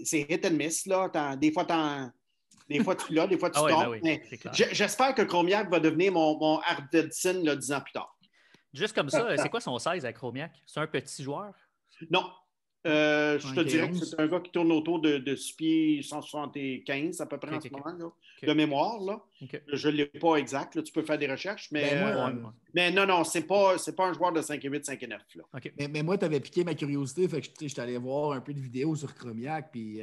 c'est hit and miss. Là. Des fois, tu l'as, des fois, tu tombes. Ben oui, j'espère que Kromiak va devenir mon Arvidsson 10 ans plus tard. Juste comme ça, c'est quoi son 16 à Kromiak? C'est un petit joueur? Non. Je te dirais que c'est un gars qui tourne autour de 6 pieds 175 à peu près en ce moment, là, de mémoire. Là. Je ne l'ai pas exact. Là, tu peux faire des recherches. Mais, mais non, c'est pas un joueur de 5,8, 5,9. Là. Mais moi, tu avais piqué ma curiosité. Fait que je suis allé voir un peu de vidéos sur Kromiak. Puis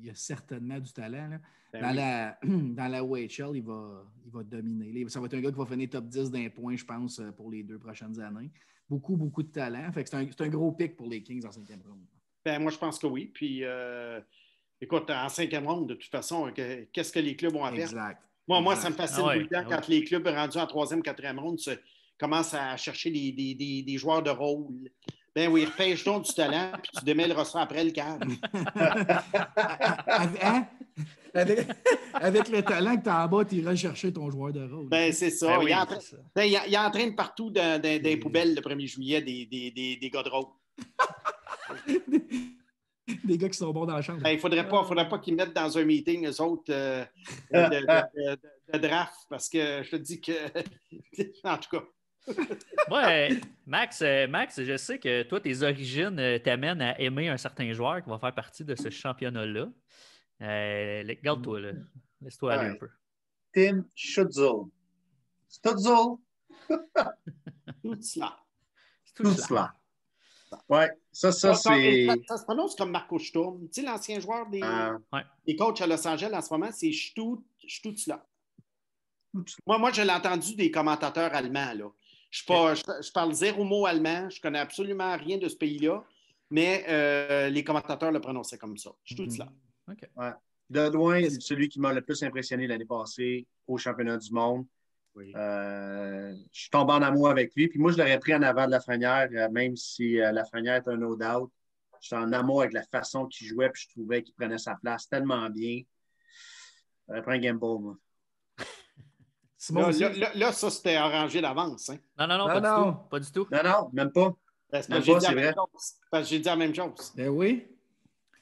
il a certainement du talent. Là. Ben Dans la OHL, il va dominer. Ça va être un gars qui va finir top 10 d'un point, je pense, pour les 2 prochaines années. Beaucoup, beaucoup de talent. Fait que c'est un gros pic pour les Kings en 5e ronde. Ben, moi, je pense que oui. Puis, écoute, en 5e ronde, de toute façon, qu'est-ce que les clubs vont à faire? Exact. Moi, ça me fascine tout le temps quand ouais. les clubs rendus en 3e, 4e ronde commencent à chercher des joueurs de rôle. Ben oui, repêche donc du talent, puis tu démêleras ça après le cadre. Avec le talent que tu as en bas, tu iras chercher ton joueur de rôle. Ben, c'est ça. Ben oui, il entraîne partout dans les poubelles le 1er juillet des gars de rôle. Des gars qui sont bons dans la chambre. Ben, il ne faudrait pas qu'ils mettent dans un meeting, eux autres, de draft, parce que je te dis que... en tout cas... Ouais, Max, je sais que toi, tes origines t'amènent à aimer un certain joueur qui va faire partie de ce championnat-là. Garde-toi, là. Laisse-toi aller un peu. Tim Stützle. Stützle. Tout cela. Tout cela. Oui, ça c'est... Ça se prononce comme Marco Sturm. Tu sais, l'ancien joueur des coachs à Los Angeles en ce moment, c'est Stützle. Moi, je l'ai entendu des commentateurs allemands, là. Je parle 0 mot allemand, je connais absolument rien de ce pays-là, mais les commentateurs le prononçaient comme ça. Stützle. Okay. Ouais. De loin, celui qui m'a le plus impressionné l'année passée au championnat du monde. Oui. Je suis tombé en amour avec lui. Puis moi, je l'aurais pris en avant de Lafrenière, même si Lafrenière est un no doubt. J'étais en amour avec la façon qu'il jouait, puis je trouvais qu'il prenait sa place tellement bien. J'aurais pris un gamble, moi. Là, ça, c'était arrangé d'avance. Hein? Non, pas du tout. Non, même pas. C'est parce que j'ai dit la même chose. Ben oui.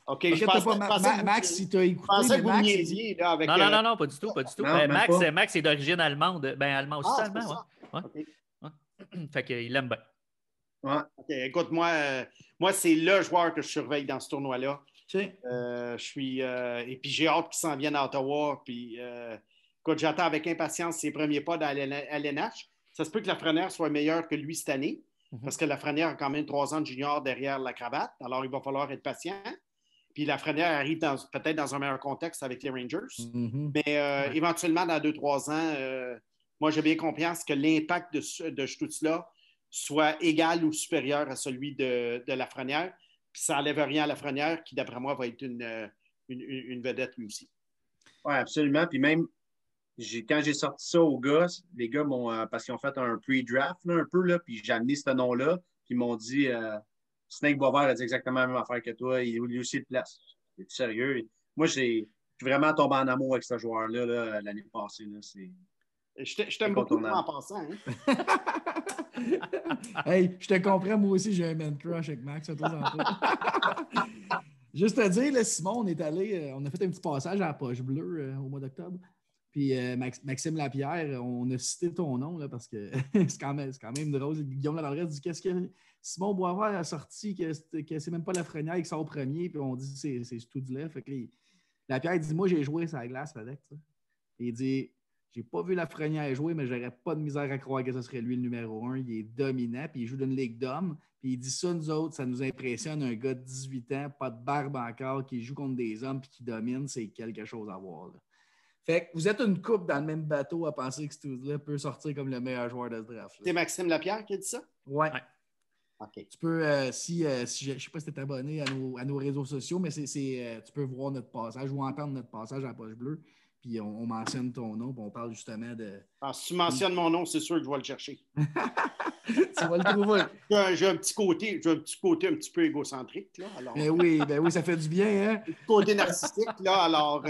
OK, je pensais Max, si tu as écouté. Je pensais que vous niaisiez, là, avec... Non, pas du tout. Non, Max est d'origine allemande. Ben, allemand aussi, allemand, ouais. Okay. Fait qu'il aime bien. Ouais. OK, écoute, moi, c'est le joueur que je surveille dans ce tournoi-là. Et puis, j'ai hâte qu'il s'en vienne à Ottawa. Puis, écoute, j'attends avec impatience ses premiers pas dans l'LNH. Ça se peut que Lafrenière soit meilleur que lui cette année, parce que Lafrenière a quand même 3 ans de junior derrière la cravate. Alors, il va falloir être patient. Puis Lafrenière arrive peut-être dans un meilleur contexte avec les Rangers. Mais éventuellement, dans 2-3 ans, moi, j'ai bien confiance que l'impact de Stützle soit égal ou supérieur à celui de Lafrenière. Puis ça n'enlève rien à Lafrenière, qui, d'après moi, va être une vedette lui aussi. Oui, absolument. Puis même, quand j'ai sorti ça aux gars, les gars m'ont, parce qu'ils ont fait un pre-draft là, un peu, là, puis j'ai amené ce nom-là, puis ils m'ont dit Snake Boisvert a dit exactement la même affaire que toi, il a lui aussi de place. Es-tu sérieux? Moi, je suis vraiment tombé en amour avec ce joueur-là là, l'année passée. Là, je t'aime beaucoup en passant. Hein? Hey, je te comprends, moi aussi, j'ai un man crush avec Max. Juste à dire, là, Simon, on est allé, on a fait un petit passage à la Poche Bleue au mois d'octobre. Puis Maxime Lapierre, on a cité ton nom là, parce que c'est quand même drôle. Guillaume Lavalresse dit qu'est-ce que Simon Boisvert a sorti, que c'est même pas Lafrenière qui sort au premier, puis on dit c'est Stützle. Fait que Lapierre dit moi j'ai joué sur la glace avec ça. Il dit j'ai pas vu Lafrenière jouer, mais j'aurais pas de misère à croire que ce serait lui le numéro 1. Il est dominant, puis il joue dans une ligue d'hommes. Puis il dit ça, nous autres, ça nous impressionne. Un gars de 18 ans, pas de barbe encore, qui joue contre des hommes puis qui domine, c'est quelque chose à voir. Là. Fait que vous êtes une couple dans le même bateau à penser que Stützle peut sortir comme le meilleur joueur de ce draft. C'est Maxime Lapierre qui a dit ça? Ouais. OK. Tu peux, si je ne sais pas si tu es abonné à nos réseaux sociaux, mais tu peux voir notre passage ou entendre notre passage à la Poche Bleue. Puis on mentionne ton nom, puis on parle justement de... Alors, si tu mentionnes mon nom, c'est sûr que je vais le chercher. Tu vas le trouver. J'ai un petit côté un petit peu égocentrique. Là, alors... Ben oui, ça fait du bien. Hein? Un petit côté narcissique. Là, alors,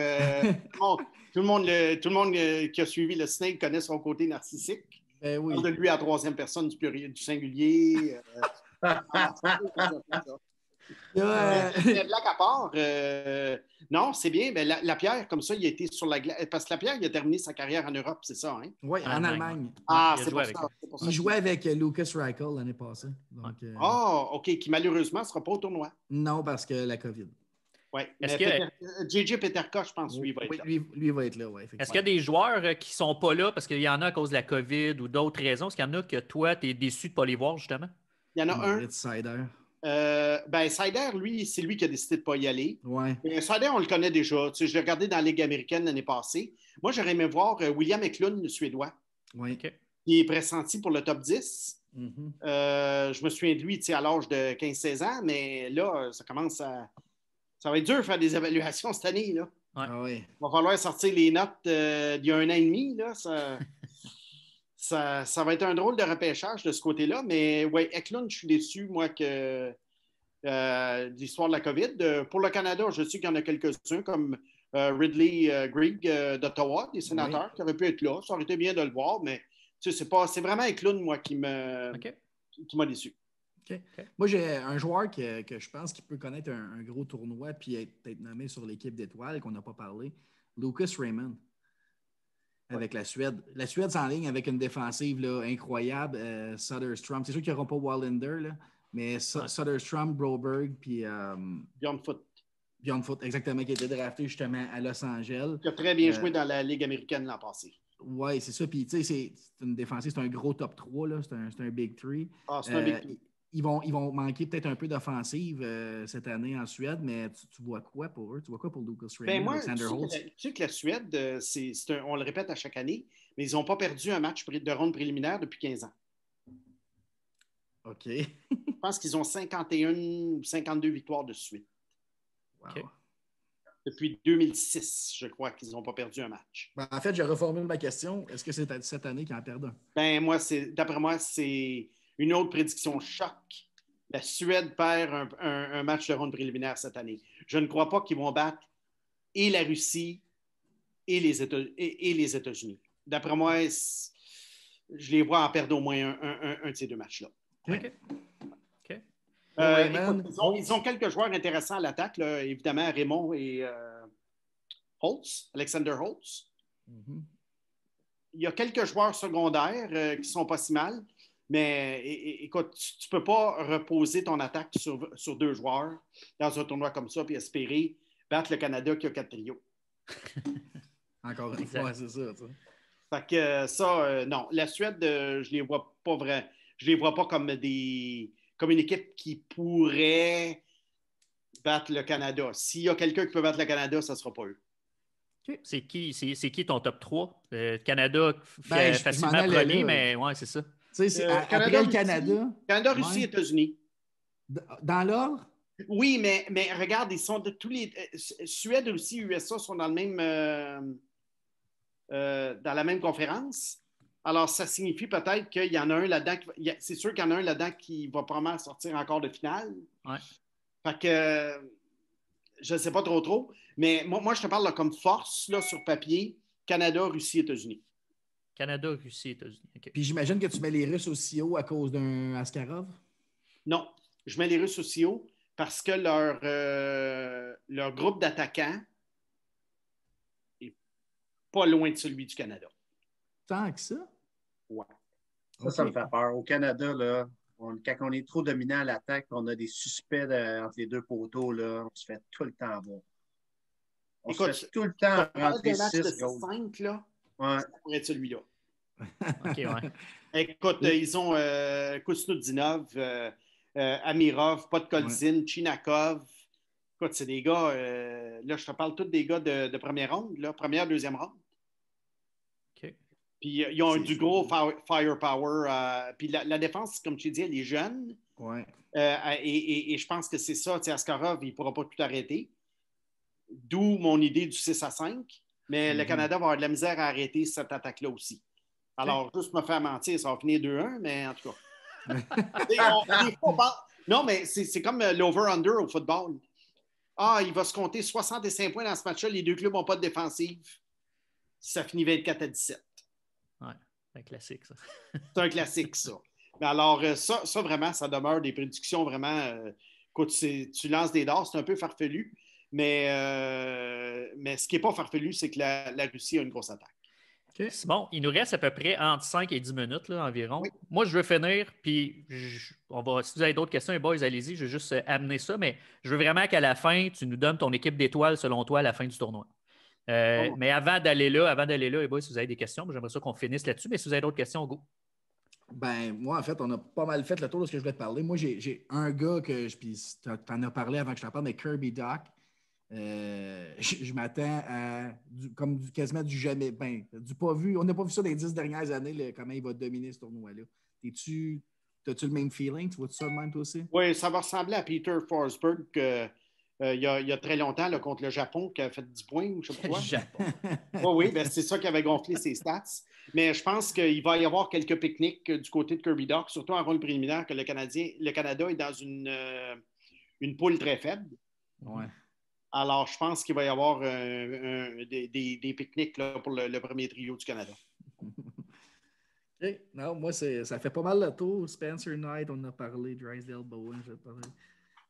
tout le monde qui a suivi le Snake connaît son côté narcissique. Ben oui. On parle de lui à la 3e personne du singulier. Blague à part, non, c'est bien. Ben, Lapierre, comme ça, il a été sur la glace. Parce que Lapierre, il a terminé sa carrière en Europe, c'est ça, hein? Oui, en Allemagne. Ah, il c'est pour ça. Il jouait avec Lucas Reichel l'année passée. Donc, OK, qui malheureusement ne sera pas au tournoi. Non, parce que la COVID. Oui. JJ Peterka, je pense, lui, va être là. Lui va être là, oui. Est-ce qu'il y a des joueurs qui ne sont pas là parce qu'il y en a à cause de la COVID ou d'autres raisons? Est-ce qu'il y en a que toi, tu es déçu de ne pas les voir, justement? Il y en a un. Ritz Sider. Seider, lui, c'est lui qui a décidé de ne pas y aller. Ouais. Seider, on le connaît déjà. Tu sais, je l'ai regardé dans la Ligue américaine l'année passée. Moi, j'aurais aimé voir William Eklund, le Suédois, Oui. OK. qui est pressenti pour le top 10. Mm-hmm. Je me souviens de lui à l'âge de 15-16 ans, mais là, ça commence à... Ça va être dur de faire des évaluations cette année. Là. Ouais. Ah oui. Il va falloir sortir les notes d'il y a 1 an et demi. Là. Ça va être un drôle de repêchage de ce côté-là. Mais oui, Eklund, je suis déçu, moi, que l'histoire de la COVID. Pour le Canada, je sais qu'il y en a quelques-uns, comme Ridley Greig d'Ottawa, des sénateurs, qui auraient pu être là. Ça aurait été bien de le voir, mais c'est vraiment Eklund, moi, qui m'a déçu. Okay. Moi, j'ai un joueur que je pense qu'il peut connaître un gros tournoi puis être nommé sur l'équipe d'étoiles qu'on n'a pas parlé. Lucas Raymond avec la Suède. La Suède s'enligne avec une défensive là, incroyable. Söderström. C'est sûr qu'ils n'auront pas Wallander, là, mais Söderström, Broberg puis Bjorn Foot, exactement, qui a été drafté justement à Los Angeles. Qui a très bien joué dans la Ligue américaine l'an passé. Oui, c'est ça. Puis, tu sais, c'est une défensive, c'est un gros top 3, là. C'est un Big 3. Ah, c'est un Big 3. Ils vont manquer peut-être un peu d'offensive cette année en Suède, mais tu vois quoi pour eux? Tu vois quoi pour Lucas Raymond, Alexander Holtz? Tu sais que la Suède, on le répète à chaque année, mais ils n'ont pas perdu un match de ronde préliminaire depuis 15 ans. OK. Je pense qu'ils ont 51 ou 52 victoires de suite. Wow. Okay. Depuis 2006, je crois qu'ils n'ont pas perdu un match. En fait, je reformule ma question. Est-ce que c'est cette année qu'ils en perdent un? D'après moi, c'est une autre prédiction choc. La Suède perd un match de ronde préliminaire cette année. Je ne crois pas qu'ils vont battre et la Russie et les États-Unis. D'après moi, je les vois en perdre au moins un de ces deux matchs-là. OK. Ils ont quelques joueurs intéressants à l'attaque, là, évidemment, Raymond et Holtz, Alexander Holtz. Mm-hmm. Il y a quelques joueurs secondaires qui ne sont pas si mal, mais écoute, tu ne peux pas reposer ton attaque sur 2 joueurs dans un tournoi comme ça et espérer battre le Canada qui a 4 trios. Encore une fois, c'est ça. Fait que non. La Suède, je les vois pas vraiment. Je les vois pas comme une équipe qui pourrait battre le Canada. S'il y a quelqu'un qui peut battre le Canada, ça ne sera pas eux. Okay. C'est qui ton top 3? Canada, facilement premier, mais ouais, c'est ça. Après le Canada. Canada, Russie, États-Unis. Dans l'ordre? Oui, mais regarde, ils sont de tous les. Suède, Russie, USA sont dans le même. Dans la même conférence. Alors, ça signifie peut-être qu'il y en a un là-dedans. C'est sûr qu'il y en a un là-dedans qui va probablement sortir encore de finale. Ouais. Fait que je ne sais pas trop. Mais moi, je te parle là, comme force là, sur papier, Canada, Russie, États-Unis. Canada, Russie, États-Unis. Okay. Puis j'imagine que tu mets les Russes aussi haut à cause d'un Askarov? Non, je mets les Russes aussi haut parce que leur groupe d'attaquants est pas loin de celui du Canada. Tant que ça? Ouais. Ça me fait peur. Au Canada, là, quand on est trop dominant à l'attaque, on a des suspects entre les 2 poteaux, là, on se fait tout le temps avoir. On se fait tout le temps rentrer 6 goals. 5, là, ouais. Ça pourrait être celui-là. OK, ouais. Écoute, ils ont Kusnudinov, Amirov, Podkolzin, Chinakov. Écoute, c'est des gars, là, je te parle tous des gars de première ronde, là, première, deuxième ronde. OK. Puis ils ont du gros firepower. Puis la défense, comme tu dis, elle est jeune. Ouais. Et je pense que c'est ça. Askarov, il ne pourra pas tout arrêter. D'où mon idée du 6-5. Mais le Canada va avoir de la misère à arrêter cette attaque-là aussi. Alors, juste me faire mentir, ça va finir 2-1, mais en tout cas. Non, mais c'est comme l'over-under au football. Ah, il va se compter 65 points dans ce match-là. Les 2 clubs n'ont pas de défensive. Ça finit 24-17. Ouais, c'est un classique, ça. C'est un classique, ça. Mais alors, ça vraiment, ça demeure des prédictions vraiment. Écoute, tu lances des dards, c'est un peu farfelu. Mais ce qui n'est pas farfelu, c'est que la Russie a une grosse attaque. Okay. Bon, il nous reste à peu près entre 5 et 10 minutes là, environ. Oui. Moi, je veux finir, puis si vous avez d'autres questions, les boys, allez-y, je vais juste amener ça, mais je veux vraiment qu'à la fin, tu nous donnes ton équipe d'étoiles selon toi à la fin du tournoi. Mais avant d'aller là, les boys, si vous avez des questions, j'aimerais ça qu'on finisse là-dessus, mais si vous avez d'autres questions, go. Ben, moi, en fait, on a pas mal fait le tour de ce que je voulais te parler. Moi, j'ai un gars puis tu en as parlé avant que je t'en parle, mais Kirby Doc. Je m'attends à quasiment du jamais. Ben, du pas vu. On n'a pas vu ça dans les 10 dernières années, comment il va dominer ce tournoi-là. T'as-tu le même feeling? Tu vois ça de même, toi aussi? Oui, ça va ressembler à Peter Forsberg il y a très longtemps là, contre le Japon qui a fait 10 points ou je sais pas quoi. Le Japon. Oui, ben, c'est ça qui avait gonflé ses stats. Mais je pense qu'il va y avoir quelques pique-niques du côté de Kirby Doc, surtout en rôle préliminaire que le Canada est dans une poule très faible. Ouais. Alors, je pense qu'il va y avoir des pique-niques là, pour le premier trio du Canada. Okay. Non, moi, ça fait pas mal le tour. Spencer Knight, on en a parlé. Drysdale Bowen, j'ai parlé.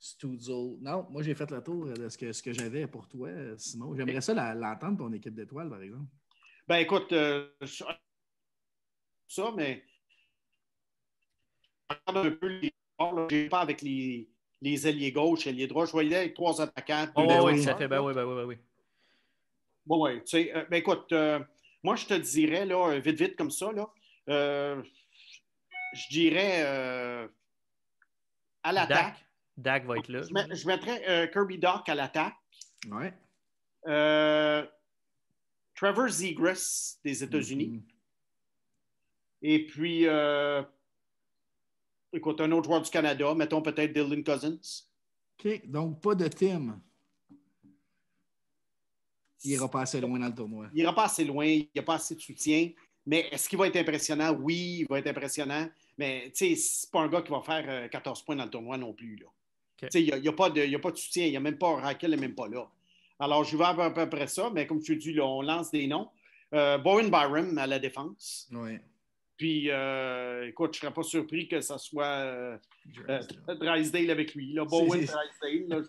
Stutzel. Non, moi, j'ai fait le tour de ce que j'avais pour toi, Simon. J'aimerais ça l'entendre, ton équipe d'étoiles, par exemple. Ben, écoute, ça, mais je regarde un peu les sports. Je n'ai pas avec les ailiers gauche, ailiers droit. Je voyais avec 3 attaquants. Oui, ça fait. Ben oui. Bon, oui. Tu sais, ben, écoute, moi, je te dirais, là, vite, comme ça, là, je dirais à l'attaque. Dak va être là. Je mettrais Kirby Doc à l'attaque. Ouais. Trevor Zegras des États-Unis. Mm-hmm. Et puis, écoute, un autre joueur du Canada, mettons peut-être Dylan Cousins. OK, donc pas de Tim. Il n'ira pas assez loin dans le tournoi. Il n'ira pas assez loin, il n'y a pas assez de soutien. Mais est-ce qu'il va être impressionnant? Oui, il va être impressionnant. Mais tu sais, c'est pas un gars qui va faire 14 points dans le tournoi non plus. Okay. Il n'y a pas de soutien. Il n'y a même pas Raquel, n'est même pas là. Alors, je vais à peu près ça. Mais comme tu dis, là, on lance des noms. Bowen Byram à la défense. Oui. Puis, écoute, je ne serais pas surpris que ça soit Drysdale avec lui. Là. Bowen, Drysdale. Là,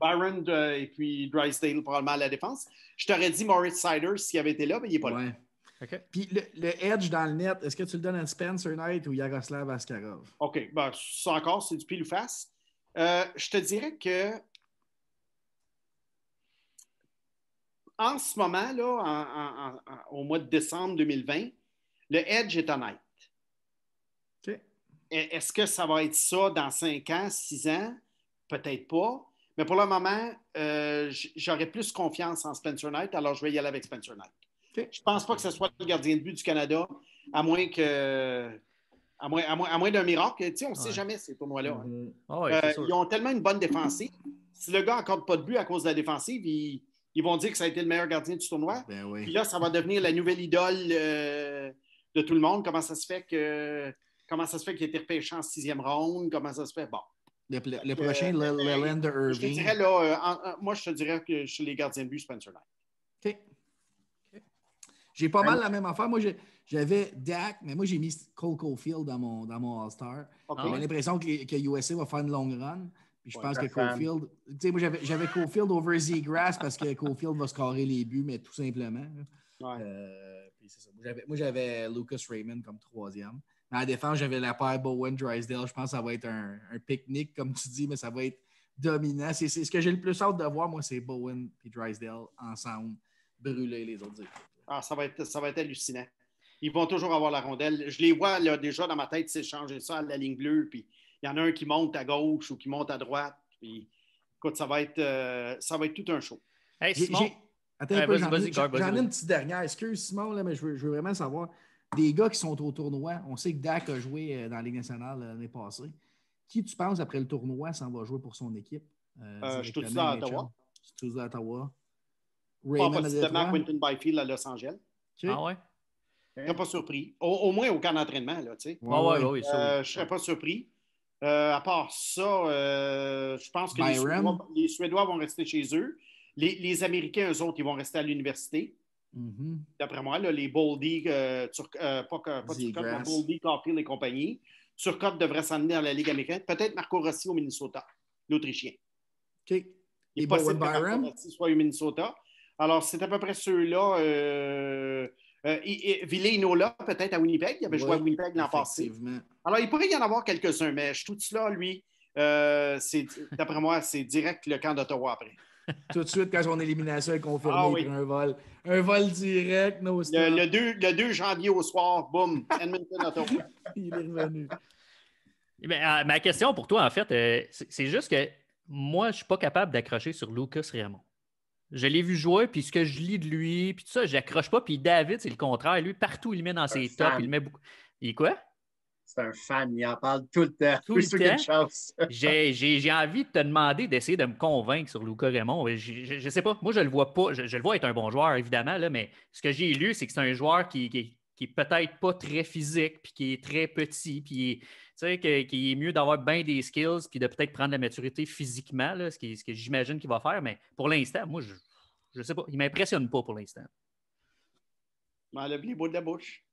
Byron et puis Drysdale probablement à la défense. Je t'aurais dit Moritz Seider s'il avait été là, mais il n'est pas là. Okay. Puis le edge dans le net, est-ce que tu le donnes à Spencer Knight ou Yaroslav Askarov? OK. Ben, ça encore, c'est du pile ou face. Je te dirais que en ce moment, là, au mois de décembre 2020, le edge est honnête. Okay. Est-ce que ça va être ça dans 5 ans, 6 ans? Peut-être pas. Mais pour le moment, j'aurais plus confiance en Spencer Knight, alors je vais y aller avec Spencer Knight. Okay. Je ne pense pas que ce soit le gardien de but du Canada, à moins d'un miracle. Tu sais, on ne sait jamais ces tournois-là. Hein. Ils ont tellement une bonne défensive. Si le gars n'accorde pas de but à cause de la défensive, ils vont dire que ça a été le meilleur gardien du tournoi. Ben oui. Puis là, ça va devenir la nouvelle idole de tout le monde. Comment ça se fait qu'il a été repêché en 6e ronde? Comment ça se fait? Bon. Le prochain, Leland Irving. Je te dirais, là, moi, je te dirais que chez les gardiens de but, Spencer Knight. OK. J'ai pas mal la même affaire. Moi, j'avais Dak, mais moi, j'ai mis Cole Caulfield dans mon All-Star. Okay. J'ai l'impression que USA va faire une long run. Puis je pense que Caulfield... Tu sais, moi, j'avais Caulfield over Zegras parce que Caulfield va scorer les buts, mais tout simplement. Puis c'est ça. Moi, j'avais Lucas Raymond comme 3e. Dans la défense, j'avais la paire Bowen-Drysdale. Je pense que ça va être un pique-nique, comme tu dis, mais ça va être dominant. C'est ce que j'ai le plus hâte de voir, moi, c'est Bowen et Drysdale ensemble brûler les autres équipes. Ah, ça va être hallucinant. Ils vont toujours avoir la rondelle. Je les vois là, déjà dans ma tête s'échanger ça à la ligne bleue. Puis il y en a un qui monte à gauche ou qui monte à droite. Puis écoute, ça va être tout un show. Hey, Simon. Attends un peu, j'en ai une petite dernière. Excuse, Simon, là, mais je veux vraiment savoir. Des gars qui sont au tournoi, on sait que Dak a joué dans la Ligue nationale l'année passée. Qui tu penses après le tournoi s'en va jouer pour son équipe? Je suis tout à Ottawa. Je suis à Ottawa. Pas possiblement Quentin Byfield à Los Angeles. Okay. Ah ouais? Je ne serais pas surpris. Au moins au camp d'entraînement, là, tu sais. Oui. Je ne serais pas surpris. À part ça, je pense que les Suédois vont rester chez eux. Les Américains, eux autres, ils vont rester à l'université. Mm-hmm. D'après moi, là, les Boldy, pas Turcotte, mais Boldy, Caulfield et compagnie. Turcotte devrait s'en aller dans la Ligue américaine. Peut-être Marco Rossi au Minnesota, l'Autrichien. OK. Il est possible que Marco Rossi soit au Minnesota. Alors, c'est à peu près ceux-là. Ville Inola, peut-être à Winnipeg. Il avait joué à Winnipeg l'an passé. Alors, il pourrait y en avoir quelques-uns, mais je tout cela, lui, d'après moi, c'est direct le camp d'Ottawa après. Tout de suite, quand son élimination est confirmée, Ah il oui. prend un vol. Un vol direct, no stop. Le 2 janvier au soir, boum, Edmonton, Ottawa. Il est revenu. Ma question pour toi, en fait, c'est juste que moi, je ne suis pas capable d'accrocher sur Lucas Raymond. Je l'ai vu jouer, puis ce que je lis de lui, puis tout ça, je n'accroche pas. Puis David, c'est le contraire. Lui, partout, il le met dans ses tops. Il le met beaucoup. Il est quoi? C'est un fan, il en parle tout le temps. Tout le temps. Chose. J'ai envie de te demander d'essayer de me convaincre sur Lucas Raymond. Je sais pas. Moi, je le vois pas. Je le vois être un bon joueur, évidemment, là, mais ce que j'ai lu, c'est que c'est un joueur qui est peut-être pas très physique, puis qui est très petit, puis qui est mieux d'avoir bien des skills, puis de peut-être prendre la maturité physiquement, là, ce que j'imagine qu'il va faire. Mais pour l'instant, moi, je sais pas. Il m'impressionne pas pour l'instant. Enlève les bouts de la bouche.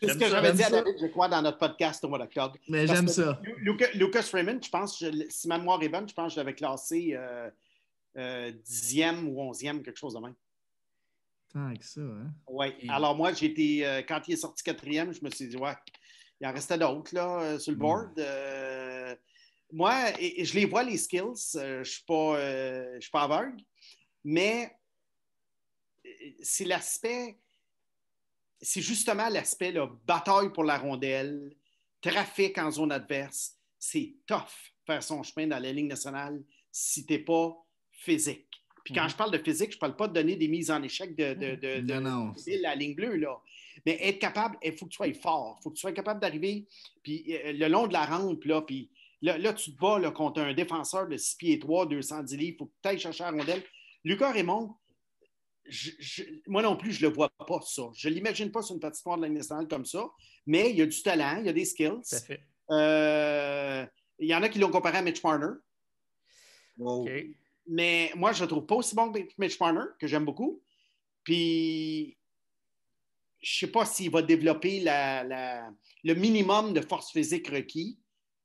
C'est ce que j'avais dit à David, je crois, dans notre podcast au mois d'octobre. Mais j'aime ça. Lucas Raymond, je pense, si ma mémoire est bonne, je pense que je l'avais classé 10e ou 11e, quelque chose de même. Tant que ça, hein? Oui. Alors moi, quand il est sorti 4e, je me suis dit, ouais, il en restait d'autres là, sur le board. Moi, et je les vois, les skills. Je ne suis pas aveugle, mais c'est justement l'aspect là, bataille pour la rondelle, trafic en zone adverse. C'est tough faire son chemin dans la Ligue nationale si tu n'es pas physique. Puis quand je parle de physique, je ne parle pas de donner des mises en échec de la ligne bleue, là. Mais être capable, il faut que tu sois fort. Il faut que tu sois capable d'arriver puis, le long de la rampe, là, puis là, tu te bats là, contre un défenseur de 6 pieds 3, 210 livres. Il faut que tu ailles chercher la rondelle. Lucas Raymond, moi non plus, je ne le vois pas, ça. Je ne l'imagine pas sur une patinoire de la Ligue nationale comme ça, mais il y a du talent, il y a des skills. Tout à fait. Il y en a qui l'ont comparé à Mitch Marner. Wow. Okay. Mais moi, je ne le trouve pas aussi bon que Mitch Marner, que j'aime beaucoup. Puis, je ne sais pas s'il va développer le minimum de force physique requis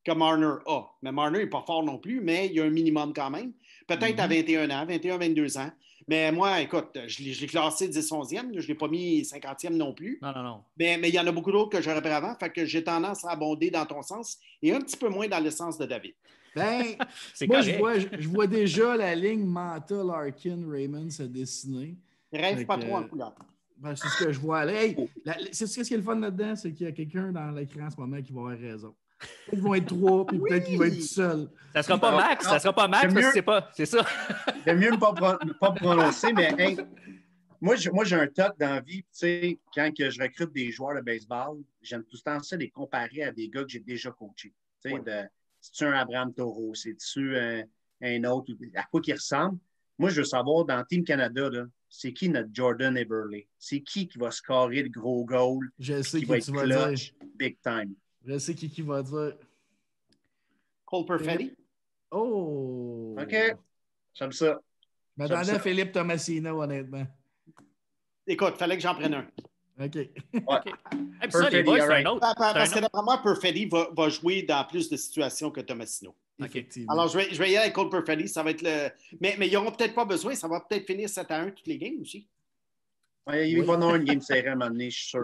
que Marner a. Mais Marner n'est pas fort non plus, mais il y a un minimum quand même. Peut-être à 21 ans, 21, 22 ans. Mais moi, écoute, je l'ai classé 10-11e. Je ne l'ai pas mis 50e non plus. Non. Mais il y en a beaucoup d'autres que j'aurais pris avant. Fait que j'ai tendance à abonder dans ton sens et un petit peu moins dans le sens de David. Ben, c'est moi, correct. je vois déjà la ligne Manta, Larkin, Raymond se dessiner. Rêve pas trop en couleur. Ben, c'est ce que je vois là. Hey, c'est ce qui est le fun là-dedans, c'est qu'il y a quelqu'un dans l'écran en ce moment qui va avoir raison. Ils vont être 3, puis peut-être qu'il va être tout seul. Ça sera pas Max, ça sera pas Max, parce que c'est ça. J'aime mieux ne pas prononcer, mais hey, moi, j'ai un toc dans la vie. Tu sais, quand que je recrute des joueurs de baseball, j'aime tout le temps ça les comparer à des gars que j'ai déjà coachés. Tu sais, c'est-tu un Abraham Taureau? C'est-tu un autre? À quoi qu'il ressemble? Moi, je veux savoir, dans Team Canada, là, c'est qui notre Jordan Eberle? C'est qui va scorer le gros goal? Je sais qui va être tu vas clutch, dire. big time. Je sais qui va dire. Cole Perfetti? Oh! OK. J'aime ça. Je m'attendais à Philippe Tomasino, honnêtement. Écoute, il fallait que j'en prenne un. OK. Ouais. Okay. Ça, les boys, c'est un autre. Parce que d'après moi, Perfetti va jouer dans plus de situations que Tomasino. Effectivement. Alors, je vais y aller avec Cole Perfetti. Ça va être le. Mais ils n'auront peut-être pas besoin. Ça va peut-être finir 7-1 toutes les games aussi. Ouais, il va y avoir une game serrée à un moment donné, je suis sûr. Il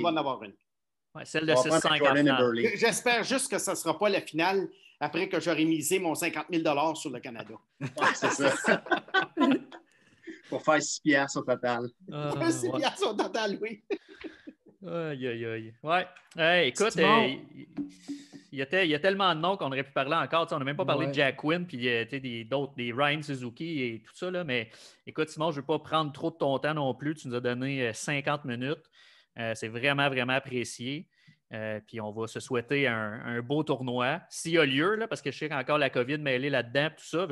va en avoir une. Ouais, celle de 6-5 J'espère juste que ça ne sera pas la finale après que j'aurai misé mon 50 000 sur le Canada. Ouais, c'est ça. Pour faire 6 piastres au total. 6 piastres au total, oui. Aïe. Ouais. Hey, écoute, il y a tellement de noms qu'on aurait pu parler encore. On n'a même pas parlé de Jack Quinn, puis des Ryan Suzuki et tout ça. Là, mais écoute, Simon, je ne veux pas prendre trop de ton temps non plus. Tu nous as donné 50 minutes. C'est vraiment, vraiment apprécié. Puis on va se souhaiter un beau tournoi. S'il y a lieu, là, parce que je sais qu'encore la COVID mêlée là-dedans, tout ça,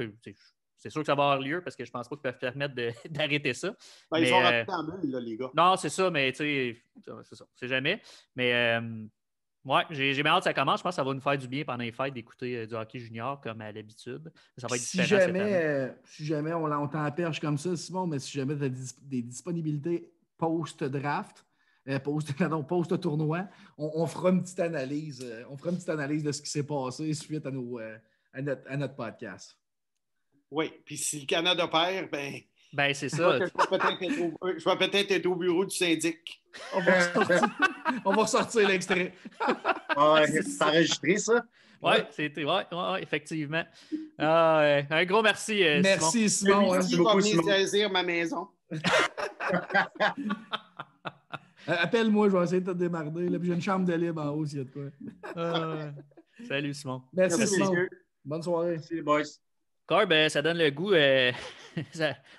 c'est sûr que ça va avoir lieu parce que je ne pense pas qu'ils peuvent permettre d'arrêter ça. Ben, ils ont raté en bulle, là, les gars. Non, c'est ça, mais tu sais, c'est ça. C'est jamais. Mais ouais, j'ai bien hâte que ça commence. Je pense que ça va nous faire du bien pendant les fêtes d'écouter du hockey junior comme à l'habitude. Ça va être différent si jamais on t'en perche comme ça, Simon, mais si jamais tu as des disponibilités post-draft, post-tournoi, on fera une petite analyse. On fera une petite analyse de ce qui s'est passé suite à notre podcast. Oui, puis si le Canada perd, ben c'est ça. Je vais peut-être être au bureau du syndic. On va ressortir l'extrait. C'est enregistré, ça? Oui, c'était. Ouais, effectivement. Un gros merci, Merci, Simon. Merci beaucoup, pour venir Simon. saisir ma maison. Appelle-moi, je vais essayer de te démarrer. Là, puis j'ai une chambre de libre en haut s'il y a de quoi. Salut, Simon. Merci, Simon. messieurs. Bonne soirée. Merci, les boys. Corb, ça donne le goût.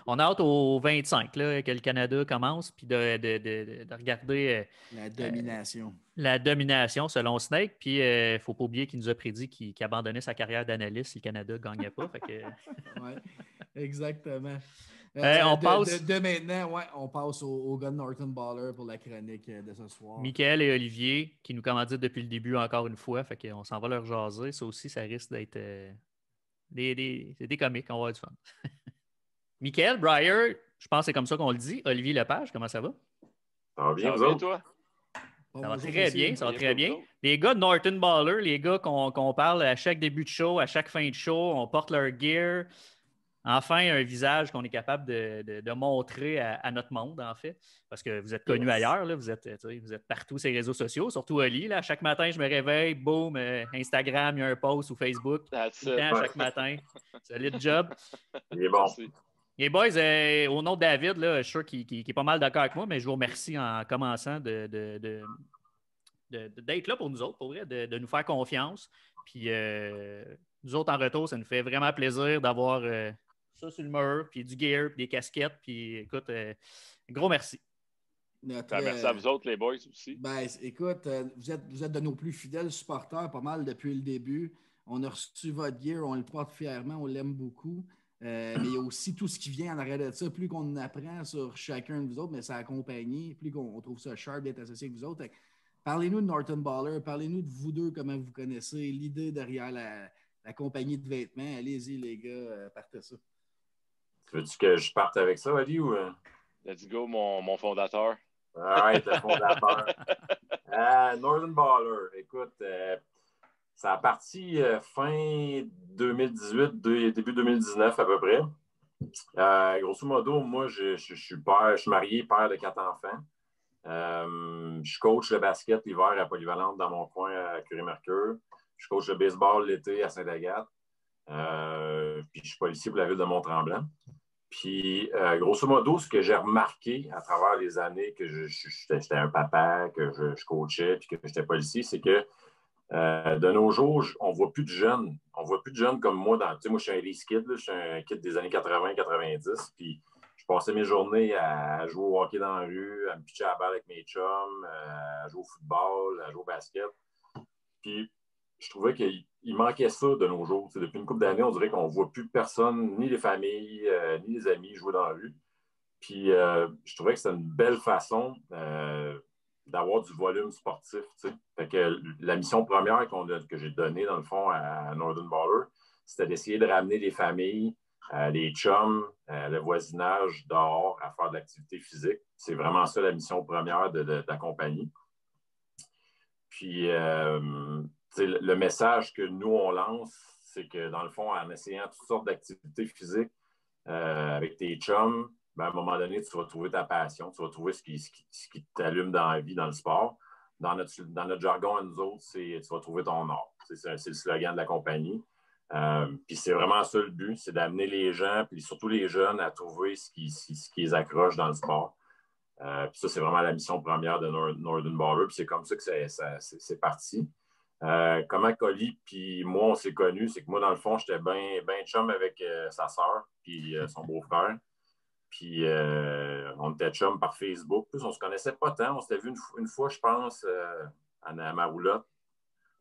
On a hâte au 25 là, que le Canada commence, puis de regarder La domination. la domination selon Snake. Puis il ne faut pas oublier qu'il nous a prédit qu'il abandonnait sa carrière d'analyste si le Canada ne gagnait pas. Fait que... Oui, exactement. on passe. De maintenant, ouais, on passe au gars de Norton Baller pour la chronique de ce soir. Michael et Olivier, qui nous commanditent depuis le début encore une fois. Fait qu'on s'en va leur jaser. Ça aussi, ça risque d'être c'est des comiques. On va avoir du fun. Michael, Breyer, je pense que c'est comme ça qu'on le dit. Olivier Lepage, comment ça va? Ça va bien, Ça vous va bien, autres? toi? Ça va très bien, ça va très bien. Bonjour. Les gars de Norton Baller, les gars qu'on parle à chaque début de show, à chaque fin de show, on porte leur gear. Enfin, un visage qu'on est capable de montrer à notre monde, en fait. Parce que vous êtes connus ailleurs, là. Vous êtes partout sur les réseaux sociaux, surtout Oli. Là. Chaque matin, je me réveille, boum, Instagram, il y a un post ou Facebook. That's Tout le it. temps, chaque matin. Solide job. Il est bon. Merci. Les boys, au nom de David, là, je suis sûr qu'il est pas mal d'accord avec moi, mais je vous remercie en commençant d'être là pour nous autres, pour vrai, de nous faire confiance. Puis nous autres, en retour, ça nous fait vraiment plaisir d'avoir ça sur le mur, puis du gear, puis des casquettes. Puis écoute, gros merci. Merci à vous autres, les boys, aussi. Ben, écoute, vous êtes de nos plus fidèles supporters, pas mal depuis le début. On a reçu votre gear, on le porte fièrement, on l'aime beaucoup. Mais il y a aussi tout ce qui vient en arrière de ça. Plus qu'on apprend sur chacun de vous autres, mais ça accompagné, plus qu'on trouve ça sharp d'être associé avec vous autres. Parlez-nous de Norton Baller, parlez-nous de vous deux, comment vous connaissez, l'idée derrière la compagnie de vêtements. Allez-y, les gars, partez ça. Veux-tu que je parte avec ça, Ali, ou... Let's go, mon fondateur. Alright, le fondateur. Northern Baller, écoute, ça a parti fin 2018, début 2019 à peu près. Grosso modo, moi, je suis père, je suis marié, père de 4 enfants. Je coach le basket l'hiver à Polyvalente dans mon coin à Curie-Mercure. Je coach le baseball l'été à Sainte-Agathe. Puis je suis policier pour la ville de Mont-Tremblant. Puis, grosso modo, ce que j'ai remarqué à travers les années que j'étais un papa, que je coachais, puis que j'étais policier, c'est que de nos jours, on ne voit plus de jeunes. On ne voit plus de jeunes comme moi. Tu sais, moi, je suis un Lease Kid, je suis un kid des années 80-90. Puis, je passais mes journées à jouer au hockey dans la rue, à me pitcher à la balle avec mes chums, à jouer au football, à jouer au basket. Puis, je trouvais qu'il manquait ça de nos jours. T'sais, depuis une couple d'années, on dirait qu'on ne voit plus personne, ni les familles, ni les amis jouer dans la rue. Puis, je trouvais que c'était une belle façon d'avoir du volume sportif. T'sais. Fait que la mission première que j'ai donnée, dans le fond, à Northern Baller, c'était d'essayer de ramener les familles, les chums, le voisinage dehors à faire de l'activité physique. C'est vraiment ça la mission première de la compagnie. Puis, le message que nous, on lance, c'est que, dans le fond, en essayant toutes sortes d'activités physiques avec tes chums, ben, à un moment donné, tu vas trouver ta passion, tu vas trouver ce qui t'allume dans la vie, dans le sport. Dans notre jargon à nous autres, c'est tu vas trouver ton art. C'est le slogan de la compagnie. Puis c'est vraiment ça le but, c'est d'amener les gens, puis surtout les jeunes, à trouver ce qui les accroche dans le sport. Puis ça, c'est vraiment la mission première de Northern Baller. Puis c'est comme ça que c'est parti. Comment Collie puis moi, on s'est connus, c'est que moi, dans le fond, j'étais bien chum avec sa sœur puis son beau-frère. Puis on était chum par Facebook. Plus, on se connaissait pas tant. On s'était vu une fois, je pense, à Maroulotte.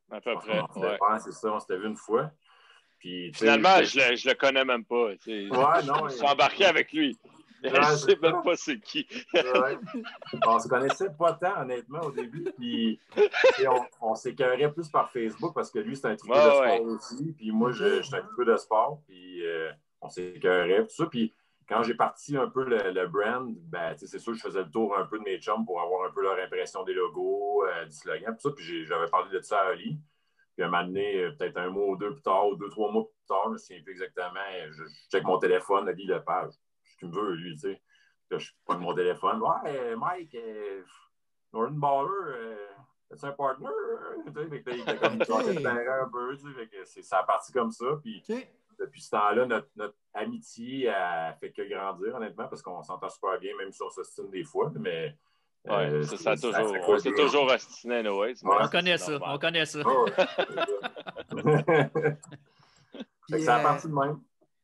À peu près, ouais. C'est ça, on s'était vu une fois. Puis, finalement, je le connais même pas. Ouais, non, je suis embarqué avec lui. Je ne sais même pas c'est qui. Ouais. On se connaissait pas tant, honnêtement, au début. Puis on s'écœurait plus par Facebook parce que lui, c'est un triple de sport aussi. Puis moi, je suis un triple de sport. Puis on s'écœurait. Tout ça. Puis quand j'ai parti un peu le brand, ben, c'est sûr que je faisais le tour un peu de mes chums pour avoir un peu leur impression des logos, du slogan, tout ça. Puis j'avais parlé de ça à Ali. Puis un moment donné, peut-être un mois ou deux plus tard, ou 2-3 mois plus tard, je ne me souviens plus exactement, je check mon téléphone, Ali Lepage. Ce qu'il me veut, lui, tu sais. Je prends mon téléphone. Ouais, Mike, Northern Baller, c'est un partner. Il était comme une sorte de terrain un peu. Ça a parti comme ça. Puis depuis ce temps-là, notre amitié a fait que grandir, honnêtement, parce qu'on s'entend super bien, même si on s'ostine des fois. Mais on s'est toujours ostiné, Noël. On connaît ça. On connaît ça. Ça a parti de même.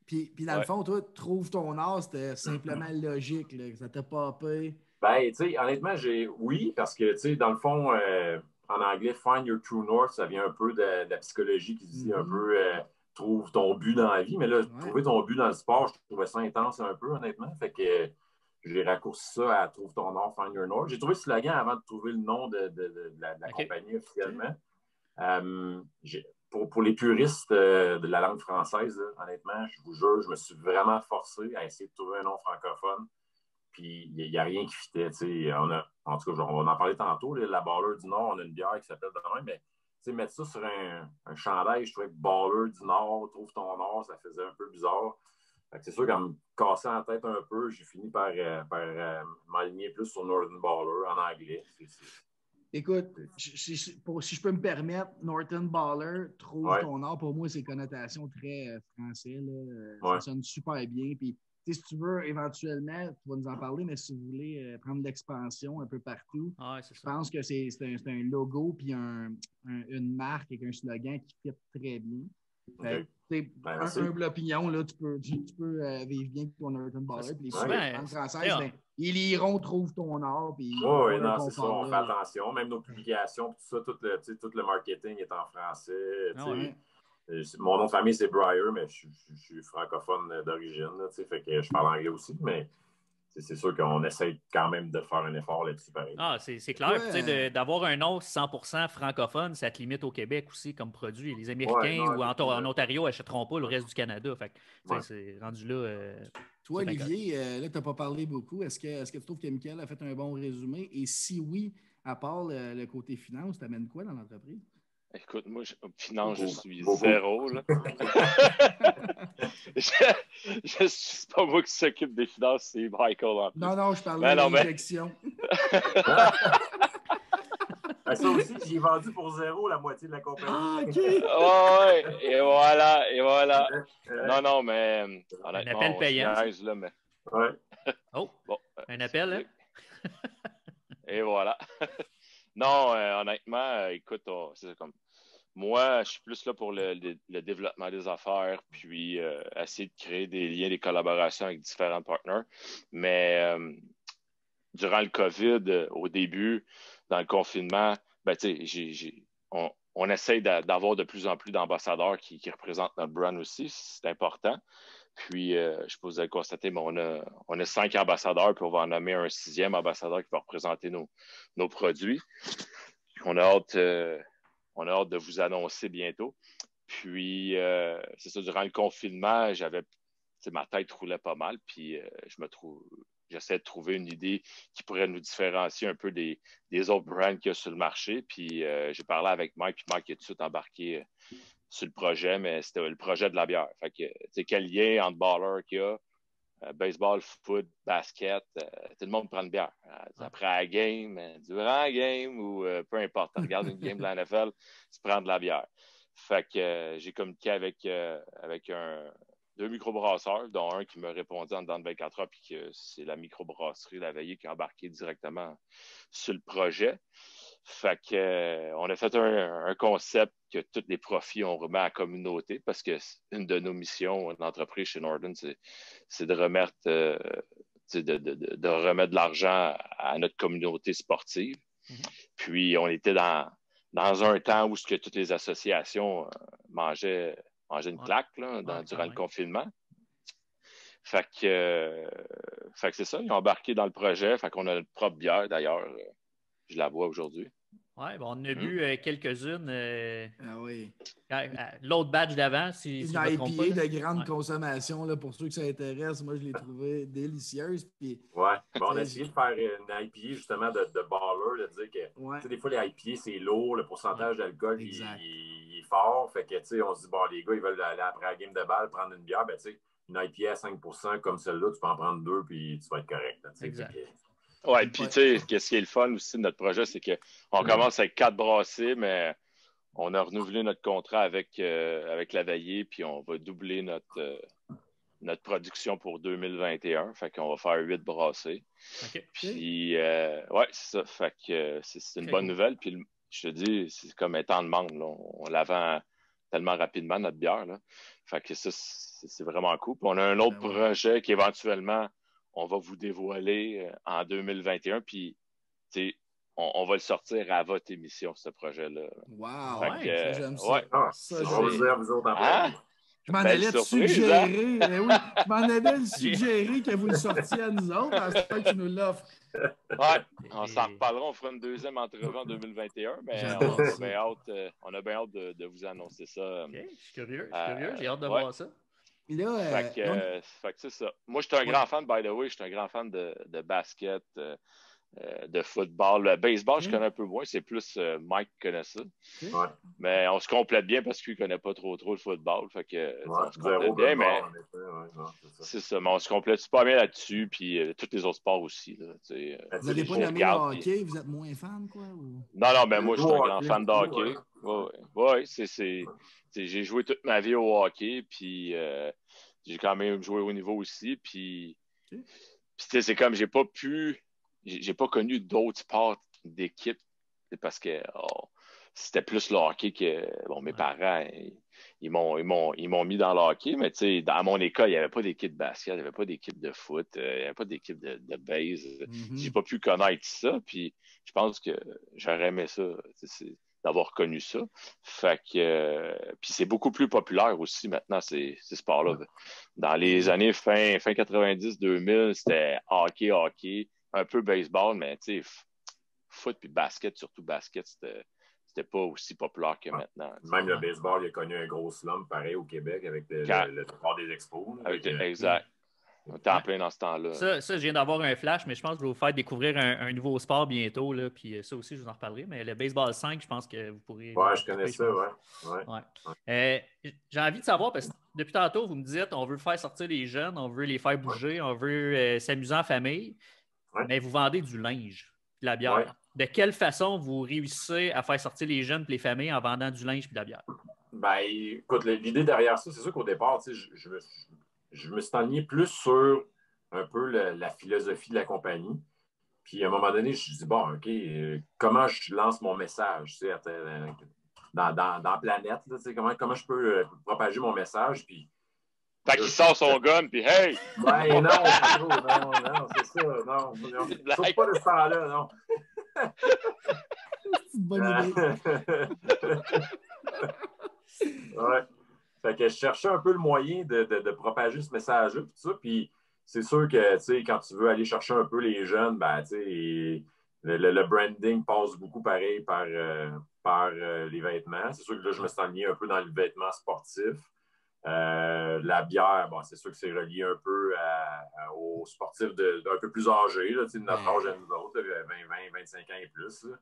Puis dans le fond, toi, trouve ton art, c'était simplement logique, là, que ça t'a popé. Ben, tu sais, honnêtement, oui, parce que, tu sais, dans le fond, en anglais, find your true north, ça vient un peu de la psychologie qui dit un peu trouve ton but dans la vie. Mais là, trouver ton but dans le sport, je trouvais ça intense un peu, honnêtement. Fait que j'ai raccourci ça à trouve ton art, find your north. J'ai trouvé ce slogan avant de trouver le nom de la compagnie officiellement. Pour les puristes de la langue française, là, honnêtement, je vous jure, je me suis vraiment forcé à essayer de trouver un nom francophone. Puis il n'y a rien qui fitait. En tout cas, on va en parler tantôt. Là, la Baller du Nord, on a une bière qui s'appelle de même, mais mettre ça sur un chandail, je trouvais que Baller du Nord, trouve ton Nord, ça faisait un peu bizarre. C'est sûr qu'en me cassant la tête un peu, j'ai fini par m'aligner plus sur Northern Baller en anglais. Écoute, si je peux me permettre, Northern Baller, trouve ton art, pour moi, c'est une connotation très français. Ça sonne super bien. Puis, si tu veux, éventuellement, tu vas nous en parler, mais si vous voulez prendre l'expansion un peu partout, je pense que c'est un logo puis une marque avec un slogan qui fit très bien. Humble opinion, là, tu peux vivre bien pour ton Northern Baller. Puis les langues françaises, ils liront, trouve ton art. Oui, non, c'est ça, on fait attention. Même nos publications, tout le marketing est en français. Mon nom de famille, c'est Breyer, mais je suis francophone d'origine. Fait que je parle anglais aussi, mais c'est sûr qu'on essaie quand même de faire un effort là-dessus. C'est clair. D'avoir un nom 100% francophone, ça te limite au Québec aussi comme produit. Les Américains ou en Ontario n'achèteront pas le reste du Canada. Fait c'est rendu là. Toi, Olivier, là, tu n'as pas parlé beaucoup. Est-ce que tu trouves que Michael a fait un bon résumé? Et si oui, à part le côté finance, tu amènes quoi dans l'entreprise? Écoute, moi, finance, je suis zéro. Là. C'est pas moi qui s'occupe des finances, c'est Michael. Non, je parlais de l'injection. Ça aussi, j'ai vendu pour 0 la moitié de la compagnie. Ah, OK. Et voilà. Non, mais honnêtement, un appel payant. Là, mais... Oh, bon, un appel, hein? Et voilà. Non, honnêtement, écoute, c'est comme... Moi, je suis plus là pour le développement des affaires, puis essayer de créer des liens, des collaborations avec différents partenaires. Mais durant le COVID, au début, dans le confinement, on essaye d'avoir de plus en plus d'ambassadeurs qui représentent notre brand aussi. C'est important. Puis, je sais pas si vous avez constaté, mais on a 5 ambassadeurs, puis on va en nommer un 6e ambassadeur qui va représenter nos produits. On a hâte de vous annoncer bientôt. Puis, c'est ça, durant le confinement, ma tête roulait pas mal, puis j'essaie de trouver une idée qui pourrait nous différencier un peu des autres brands qu'il y a sur le marché. Puis, j'ai parlé avec Mike, puis Mike est tout de suite embarqué sur le projet, mais c'était le projet de la bière. Fait que, tu sais, quel lien entre baller qu'il y a, baseball, foot, basket, tout le monde prend une bière. Après la game, durant la game ou peu importe, tu regardes une game de la NFL, tu prends de la bière. Fait que j'ai communiqué avec 2 microbrasseurs, dont un qui m'a répondu en dedans de 24 heures, puis que c'est la microbrasserie La Veillée qui a embarqué directement sur le projet. Fait que on a fait un concept que tous les profits on remet à la communauté, parce que une de nos missions d'entreprise chez Northern, c'est de remettre de remettre de l'argent à notre communauté sportive. Puis on était dans un temps où toutes les associations mangeaient une claque là, durant le confinement. Fait que c'est ça, ils ont embarqué dans le projet. Fait qu'on a notre propre bière d'ailleurs. Je la bois aujourd'hui. Oui, on en a bu quelques-unes. Oui. L'autre badge d'avant, si je me trompe pas. Une IPA de grande consommation, là, pour ceux que ça intéresse. Moi, je l'ai trouvée délicieuse. Puis, on a essayé de faire une IPA justement de baller, de dire que des fois, les IPA, c'est lourd, le pourcentage d'alcool il est fort. Fait que, on se dit, les gars, ils veulent aller après la game de balle prendre une bière. Ben, une IPA à 5% comme celle-là, tu peux en prendre 2 puis tu vas être correct. Là, exact. Oui, puis tu sais, ce qui est le fun aussi de notre projet, c'est qu'on commence avec 4 brassées, mais on a renouvelé notre contrat avec Lavallée, puis on va doubler notre production pour 2021. Fait qu'on va faire 8 brassées. OK. Puis, ouais, c'est ça. Fait que c'est une bonne nouvelle. Puis, je te dis, c'est comme étant en demande. Là. On la vend tellement rapidement, notre bière. Là. Fait que ça, c'est vraiment cool. Puis, on a un autre projet qui, éventuellement, on va vous dévoiler en 2021. Puis, tu sais, on va le sortir à votre émission, ce projet-là. Wow! Ça, j'aime ça. Ouais. Ça, on va vous dire, vous autres, après. Je m'en Belle allais te surprise, suggérer. Oui, je m'en allais te suggérer que vous le sortiez à nous autres. J'espère que tu nous l'offres. Ouais, on s'en reparlera. On fera une deuxième entrevue en 2021, mais on a bien hâte de vous annoncer ça. OK, je suis curieux. J'ai hâte de ouais. voir ça. Là, fait que c'est ça. Moi, je suis un grand fan, by the way. Je suis un grand fan de basket, de football. Le baseball, je connais un peu moins. C'est plus Mike qui connaît ça. Ouais. Mais on se complète bien parce qu'il ne connaît pas trop le football. Fait que, on se complète zéro bien, mais... c'est ça. Mais on se complète super bien là-dessus. Puis tous les autres sports aussi. Là, vous n'avez pas nommé le hockey, vous êtes moins fan, quoi? Ou... Non, mais moi, je suis un grand fan de hockey. Ouais, j'ai joué toute ma vie au hockey. Puis j'ai quand même joué au niveau aussi. Puis c'est comme j'ai pas connu d'autres sports d'équipe parce que c'était plus le hockey que mes parents ils m'ont mis dans le hockey, mais tu sais, dans mon école, il n'y avait pas d'équipe de basket, il n'y avait pas d'équipe de foot, il n'y avait pas d'équipe de base. J'ai pas pu connaître ça, puis je pense que j'aurais aimé ça, d'avoir connu ça. Fait que puis c'est beaucoup plus populaire aussi maintenant, ces sports-là. Dans les années fin 90-2000, c'était hockey, un peu baseball, mais tu sais, foot puis basket, surtout basket, c'était pas aussi populaire que maintenant. Même le baseball, il a connu un gros slump pareil au Québec avec le départ des expos. Exact. On était en plein dans ce temps-là. Ça, je viens d'avoir un flash, mais je pense que je vais vous faire découvrir un nouveau sport bientôt. Là, puis ça aussi, je vous en reparlerai. Mais le baseball 5, je pense que vous pourrez... Ouais, je connais ça, ouais. J'ai envie de savoir, parce que depuis tantôt, vous me dites on veut faire sortir les jeunes, on veut les faire bouger, on veut s'amuser en famille, mais vous vendez du linge, de la bière. Ouais. De quelle façon vous réussissez à faire sortir les jeunes et les familles en vendant du linge et de la bière? Ben, écoute, l'idée derrière ça, c'est sûr qu'au départ, je me suis enligné plus sur un peu la philosophie de la compagnie. Puis à un moment donné, je me dis, bon, OK, comment je lance mon message dans la planète? Là, comment je peux propager mon message? Puis, fait qu'il sort son gun, puis hey! Ouais, non, c'est trop, non, c'est ça, non. Sauf pas de ce temps-là, non. C'est une bonne idée. Ouais. Fait que je cherchais un peu le moyen de propager ce message-là, puis tout ça. Puis c'est sûr que, tu sais, quand tu veux aller chercher un peu les jeunes, ben, tu sais, le branding passe beaucoup pareil par les vêtements. C'est sûr que là, je me suis enligné un peu dans le vêtement sportif. La bière, bon, c'est sûr que c'est relié un peu aux sportifs un peu plus âgés, là, de notre âge à nous autres, 20-25 ans et plus. Là.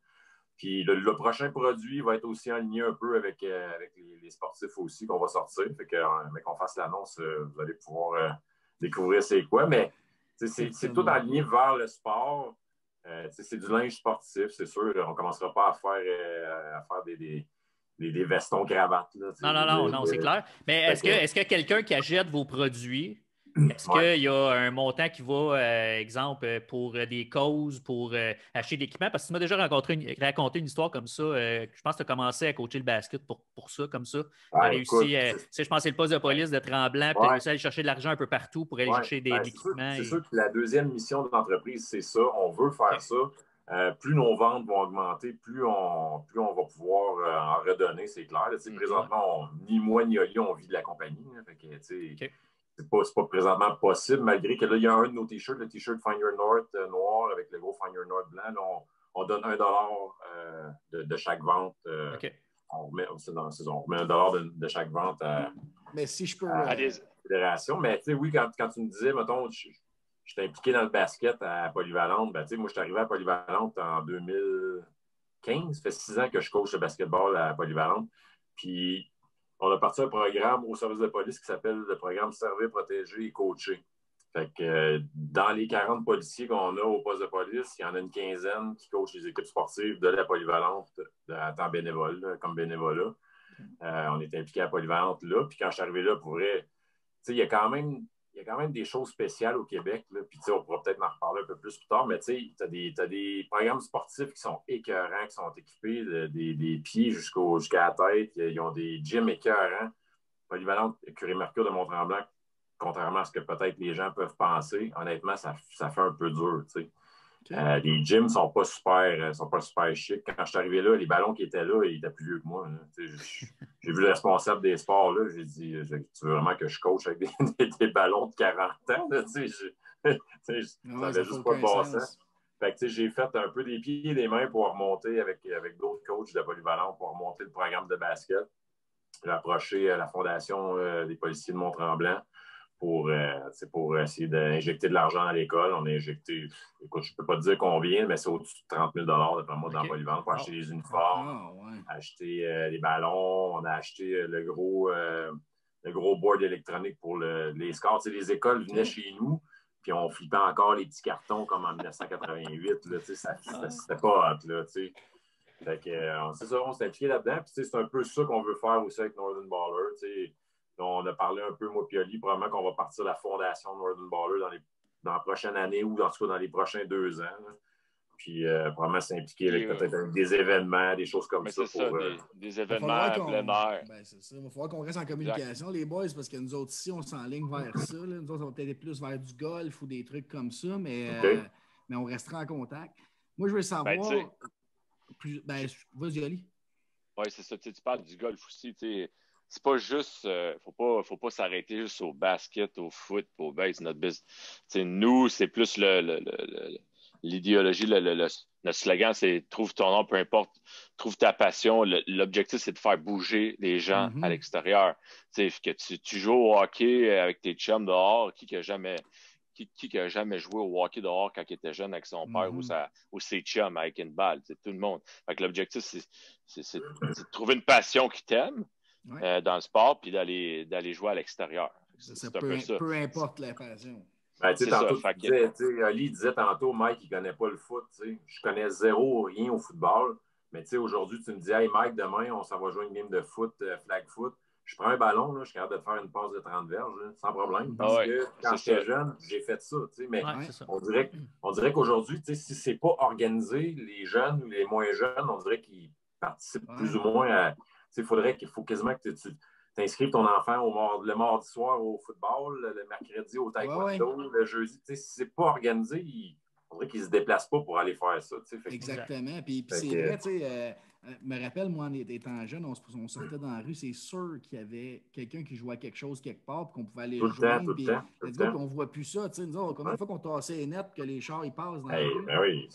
Puis le prochain produit va être aussi aligné un peu avec les sportifs aussi qu'on va sortir. Fait que, mais qu'on fasse l'annonce, vous allez pouvoir découvrir c'est quoi. Mais c'est tout aligné vers le sport. C'est du linge sportif, c'est sûr. On ne commencera pas à faire des vestons cravates. Là, non, c'est clair. Mais est-ce que quelqu'un qui achète vos produits, est-ce qu'il y a un montant qui va, exemple, pour des causes, pour acheter de l'équipement? Parce que tu m'as déjà raconté une histoire comme ça. Je pense que tu as commencé à coacher le basket pour ça, comme ça. Tu as réussi, je pense que c'est le poste de police de Tremblant, puis tu as réussi à aller chercher de l'argent un peu partout pour aller chercher de l'équipement. C'est sûr que la deuxième mission de l'entreprise, c'est ça. On veut faire ça. Plus nos ventes vont augmenter, plus on va pouvoir en redonner, c'est clair. Présentement, ni moi ni Oli, on vit de la compagnie. Là, fait que, c'est pas présentement possible, malgré que là, il y a un de nos t-shirts, le t-shirt Find Your North noir avec le gros Find Your North blanc. Là, on donne $1 de chaque vente. On remet $1 de chaque vente mais si je peux, à la fédération. Mais tu sais, oui, quand tu me disais, mettons, je suis impliqué dans le basket à Polyvalente, ben, moi, je suis arrivé à Polyvalente en 2015. Ça fait 6 ans que je coach le basketball à Polyvalente. Puis, on a parti un programme au service de police qui s'appelle le programme Servir, protéger et coacher. Fait que dans les 40 policiers qu'on a au poste de police, il y en a une quinzaine qui coachent les équipes sportives de la polyvalente à temps bénévole, là, comme bénévolat. On est impliqué à la polyvalente là. Puis quand je suis arrivé là, pour vrai, il y a quand même des choses spéciales au Québec. Là. Puis on pourra peut-être en reparler un peu plus tard, mais tu as des programmes sportifs qui sont écœurants, qui sont équipés des pieds jusqu'à la tête. Ils ont des gyms écœurants. Polyvalente Curie-Mercure de Mont-Tremblant, contrairement à ce que peut-être les gens peuvent penser, honnêtement, ça fait un peu dur. Okay. Les gyms ne sont pas super chics. Quand je suis arrivé là, les ballons qui étaient là, ils étaient plus vieux que moi. J'ai vu le responsable des sports, là, j'ai dit, tu veux vraiment que je coach avec des ballons de 40 ans? Là, ça n'avait juste pas de bon sens. Fait que, j'ai fait un peu des pieds et des mains pour remonter avec d'autres coachs de polyvalent pour remonter le programme de basket. J'ai approché la Fondation des policiers de Mont-Tremblant pour essayer d'injecter de l'argent dans l'école. On a injecté, écoute, je ne peux pas te dire combien, mais c'est au-dessus de 30 000 d'après moi dans le polyvalent pour acheter les uniformes, acheter les ballons. On a acheté le gros board électronique pour les scores. Les écoles venaient chez nous, puis on flippait encore les petits cartons comme en 1988. Là, c'était pas hot. Là, fait que, c'est ça, on s'est impliqué là-dedans. Puis, c'est un peu ça qu'on veut faire aussi avec Northern Baller. On a parlé un peu, moi et Oli, probablement qu'on va partir de la fondation Northern Baller dans la prochaine année ou en tout cas dans les prochains 2 ans. Là. Puis, probablement s'impliquer avec peut-être des événements, des choses comme ça. Des événements à plein air. Ben, c'est ça. Il va falloir qu'on reste en communication, les boys, parce que nous autres ici, on s'enligne vers ça. Là. Nous autres, on va peut-être plus vers du golf ou des trucs comme ça, mais on restera en contact. Moi, je veux savoir... vas-y, Ali. Oui, c'est ça. Tu parles du golf aussi. C'est pas juste. Faut pas s'arrêter juste au basket, au foot, au base, notre business. Nous, c'est plus l'idéologie, notre slogan, c'est trouve ton nom, peu importe, trouve ta passion. L'objectif, c'est de faire bouger les gens à l'extérieur. Que tu joues au hockey avec tes chums dehors, qui a jamais joué au hockey dehors quand il était jeune avec son père ou ses chums avec une balle, tout le monde. Fait que l'objectif, c'est de trouver une passion qui t'aime dans le sport puis d'aller jouer à l'extérieur. C'est un peu ça. Peu importe la passion. Ben, tantôt, Ali disait tantôt, Mike, il ne connaît pas le foot. Je connais rien au football. Mais aujourd'hui, tu me dis, hey Mike, demain, on s'en va jouer une game de foot, flag foot. Je prends un ballon, là, je suis capable de faire une passe de 30 verges, là, sans problème. Parce que quand j'étais jeune, j'ai fait ça. Mais on dirait qu'aujourd'hui, si ce n'est pas organisé, les jeunes ou les moins jeunes, on dirait qu'ils participent plus ou moins à. Il faut quasiment que tu t'inscrives ton enfant le mardi soir au football, le mercredi au taekwondo, le jeudi. Si ce n'est pas organisé, on dirait qu'ils ne se déplacent pas pour aller faire ça. Exactement. Puis c'est vrai, je me rappelle, moi, en étant jeune, on sortait dans la rue, c'est sûr qu'il y avait quelqu'un qui jouait à quelque chose quelque part, puis qu'on pouvait aller joindre. Puis on ne voit plus ça. Nous, combien de fois qu'on tassait les nets, que les chars ils passent dans la rue?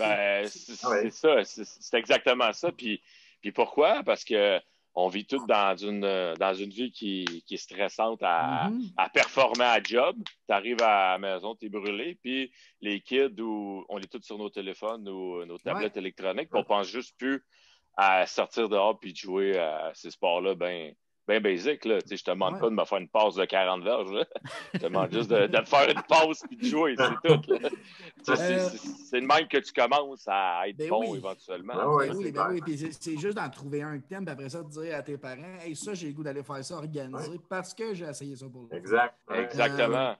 C'est ça. C'est exactement ça. Puis pourquoi? Parce que on vit tous dans une vie qui est stressante à performer à job. Tu arrives à la maison, tu es brûlé, puis les kids, on est tous sur nos téléphones ou nos tablettes électroniques, puis on pense juste plus à sortir dehors puis de jouer à ces sports-là bien basic. Là. Je te demande pas de me faire une passe de 40 verges. Là. Je te demande juste de me faire une passe puis de jouer, c'est tout. C'est le même que tu commences à être bon éventuellement. Oui. Puis c'est juste d'en trouver un thème, puis après ça, de dire à tes parents, hey, ça, j'ai le goût d'aller faire ça organisé parce que j'ai essayé ça pour le Exactement.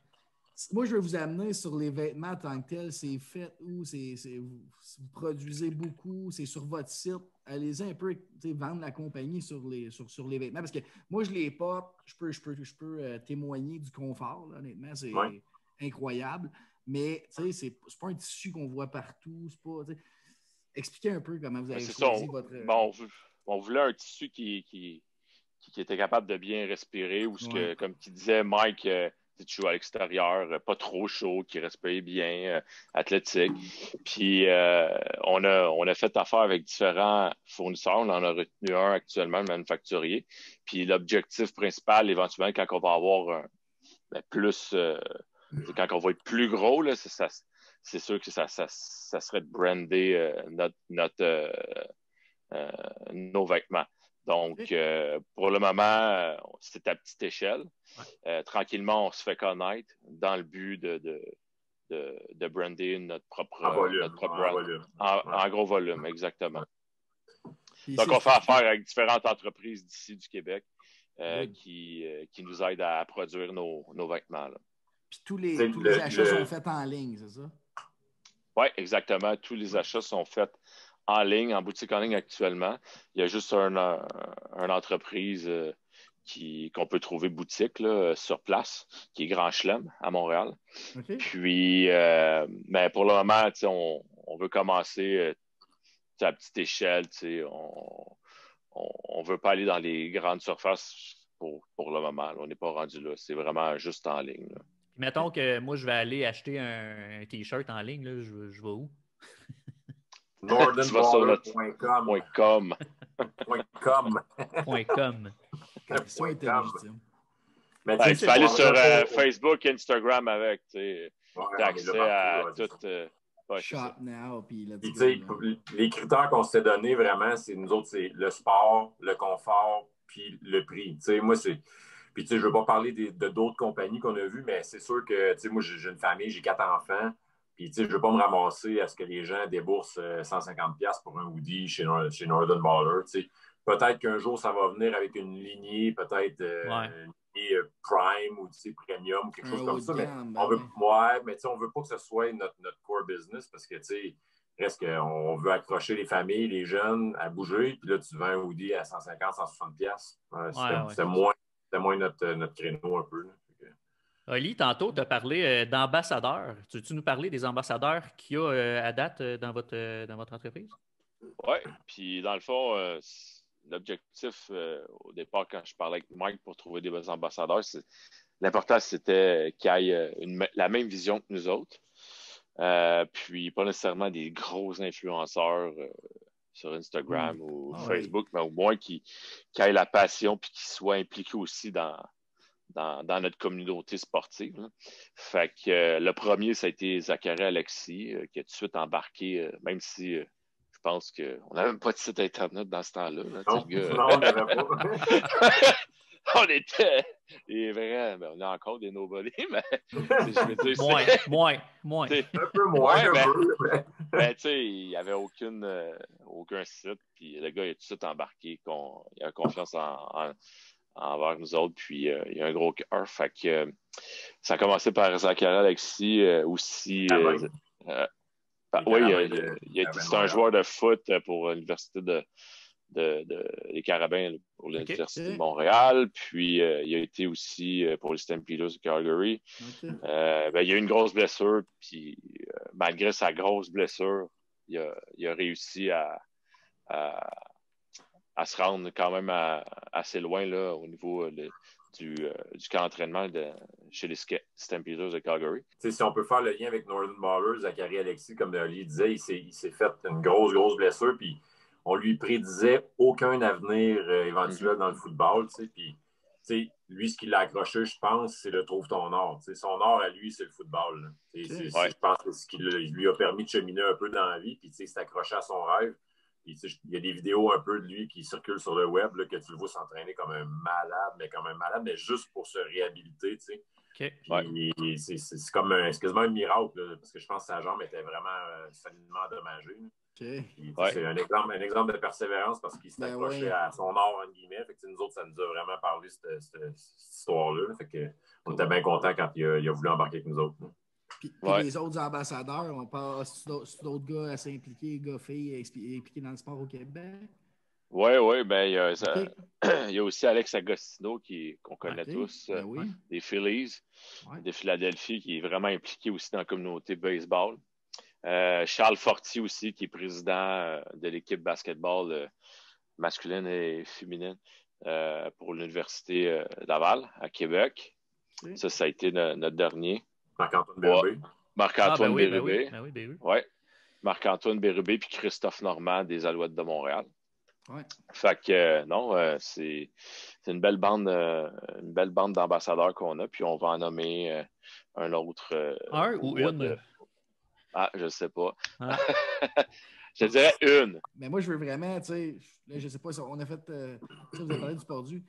Moi, je vais vous amener sur les vêtements en tant que tel. C'est fait où? Vous produisez beaucoup, c'est sur votre site. Allez-y un peu vendre la compagnie sur les vêtements. Parce que moi, je les porte, je peux témoigner du confort, là, honnêtement. C'est incroyable. Mais c'est pas un tissu qu'on voit partout. C'est pas, expliquez un peu comment vous avez choisi votre. On voulait un tissu qui était capable de bien respirer, ou comme tu disais, Mike. Tu joues à l'extérieur, pas trop chaud, qui respire bien, athlétique. Puis on a fait affaire avec différents fournisseurs. On en a retenu un actuellement, le manufacturier. Puis l'objectif principal, éventuellement, quand on va avoir plus, quand on va être plus gros, là, c'est sûr que ça serait de brander nos vêtements. Donc, pour le moment, c'est à petite échelle. Tranquillement, on se fait connaître dans le but de brander notre propre brand. En gros volume, exactement. Donc, on fait affaire avec différentes entreprises d'ici du Québec qui nous aident à produire nos vêtements. Là. Puis tous les achats sont faits en ligne, c'est ça? Oui, exactement. Tous les achats sont faits en ligne, en boutique en ligne actuellement. Il y a juste une entreprise qu'on peut trouver boutique là, sur place, qui est Grand Chelem à Montréal. Okay. Puis, mais pour le moment, on veut commencer à petite échelle. On ne veut pas aller dans les grandes surfaces pour le moment. Là. On n'est pas rendu là. C'est vraiment juste en ligne. Là. Puis mettons que moi, je vais aller acheter un T-shirt en ligne. Là. Je vais où? northernballer.com. Mais tu peux aller sur Facebook, Instagram avec. Tu as accès à tout. Shop now, puis les critères qu'on s'est donnés vraiment, c'est nous autres, c'est le sport, le confort, puis le prix. Moi, c'est. Puis, je ne veux pas parler de d'autres compagnies qu'on a vues, mais c'est sûr que, moi, j'ai une famille, j'ai 4 enfants. Puis, je ne veux pas me ramasser à ce que les gens déboursent 150$ pour un hoodie chez Northern Baller. Peut-être qu'un jour, ça va venir avec une lignée, peut-être une lignée Prime ou Premium ou quelque chose comme ça. Mais on veut, on veut pas que ce soit notre core business parce que, reste qu'on veut accrocher les familles, les jeunes à bouger. Puis là, tu vends un hoodie à 150, 160$. C'était moins notre créneau un peu. Là. Oli, tantôt, tu as parlé d'ambassadeurs. Tu veux-tu nous parler des ambassadeurs qu'il y a à date dans votre entreprise? Oui, puis dans le fond, l'objectif au départ, quand je parlais avec Mike pour trouver des bons ambassadeurs, l'important, c'était qu'ils aient la même vision que nous autres. Puis pas nécessairement des gros influenceurs sur Instagram ou Facebook, mais au moins qui aient la passion puis qui soient impliqués aussi dans notre communauté sportive. Là. Fait que le premier, ça a été Zachary Alexis, qui a tout de suite embarqué, même si je pense qu'on n'avait même pas de site Internet dans ce temps-là. Là, non, on n'avait pas. On était des vrais, on a encore des nobody, mais je veux dire, moins. Un peu moins, mais tu sais, il n'y avait aucun site, puis le gars, il a tout de suite embarqué, il a confiance envers nous autres, puis il y a un gros cœur. Fait que ça a commencé par Zachary Alexis aussi. C'est un joueur de foot pour l'Université les Carabins pour l'Université de Montréal. Puis il a été aussi pour les Stampeders de Calgary. Il a eu une grosse blessure, puis malgré sa grosse blessure, il a réussi à se rendre quand même assez loin là, au niveau du camp d'entraînement chez les Stampeders de Calgary. Si on peut faire le lien avec Northern Baller, Zachary Alexis, comme Oli disait, il s'est fait une grosse blessure, puis on lui prédisait aucun avenir éventuel dans le football. Puis, lui, ce qui l'a accroché, je pense, c'est le trouve ton or. Son or à lui, c'est le football. Je pense que ce qui lui a permis de cheminer un peu dans la vie, puis s'est accroché à son rêve. Il y a des vidéos un peu de lui qui circulent sur le web, là, que tu le vois s'entraîner comme un malade, mais juste pour se réhabiliter. Okay. Puis, c'est quasiment un miracle, là, parce que je pense que sa jambe était vraiment solidement endommagée. C'est un exemple de persévérance parce qu'il s'est accroché à son art, entre guillemets. Fait que, nous autres, ça nous a vraiment parlé, cette histoire-là. Fait que, on était bien contents quand il a voulu embarquer avec nous autres. Là. Puis les autres ambassadeurs, on parle d'autres gars assez impliqués, filles impliqués dans le sport au Québec? Oui, ben il y a aussi Alex Agostino qu'on connaît tous, des Phillies, de Philadelphie, qui est vraiment impliqué aussi dans la communauté baseball. Charles Fortier aussi, qui est président de l'équipe basketball masculine et féminine pour l'Université Laval à Québec. Ça a été notre dernier. Marc-Antoine Bérubé. Marc-Antoine Bérubé. Oui. Marc-Antoine Bérubé puis Christophe Normand des Alouettes de Montréal. Ouais. Fait que c'est une belle bande d'ambassadeurs qu'on a, puis on va en nommer un autre. Un ou une? Ah, je sais pas. Ah. Je te dirais une. Mais moi, je veux vraiment, tu sais, là, je sais pas, on a fait, vous avez parlé du sportu.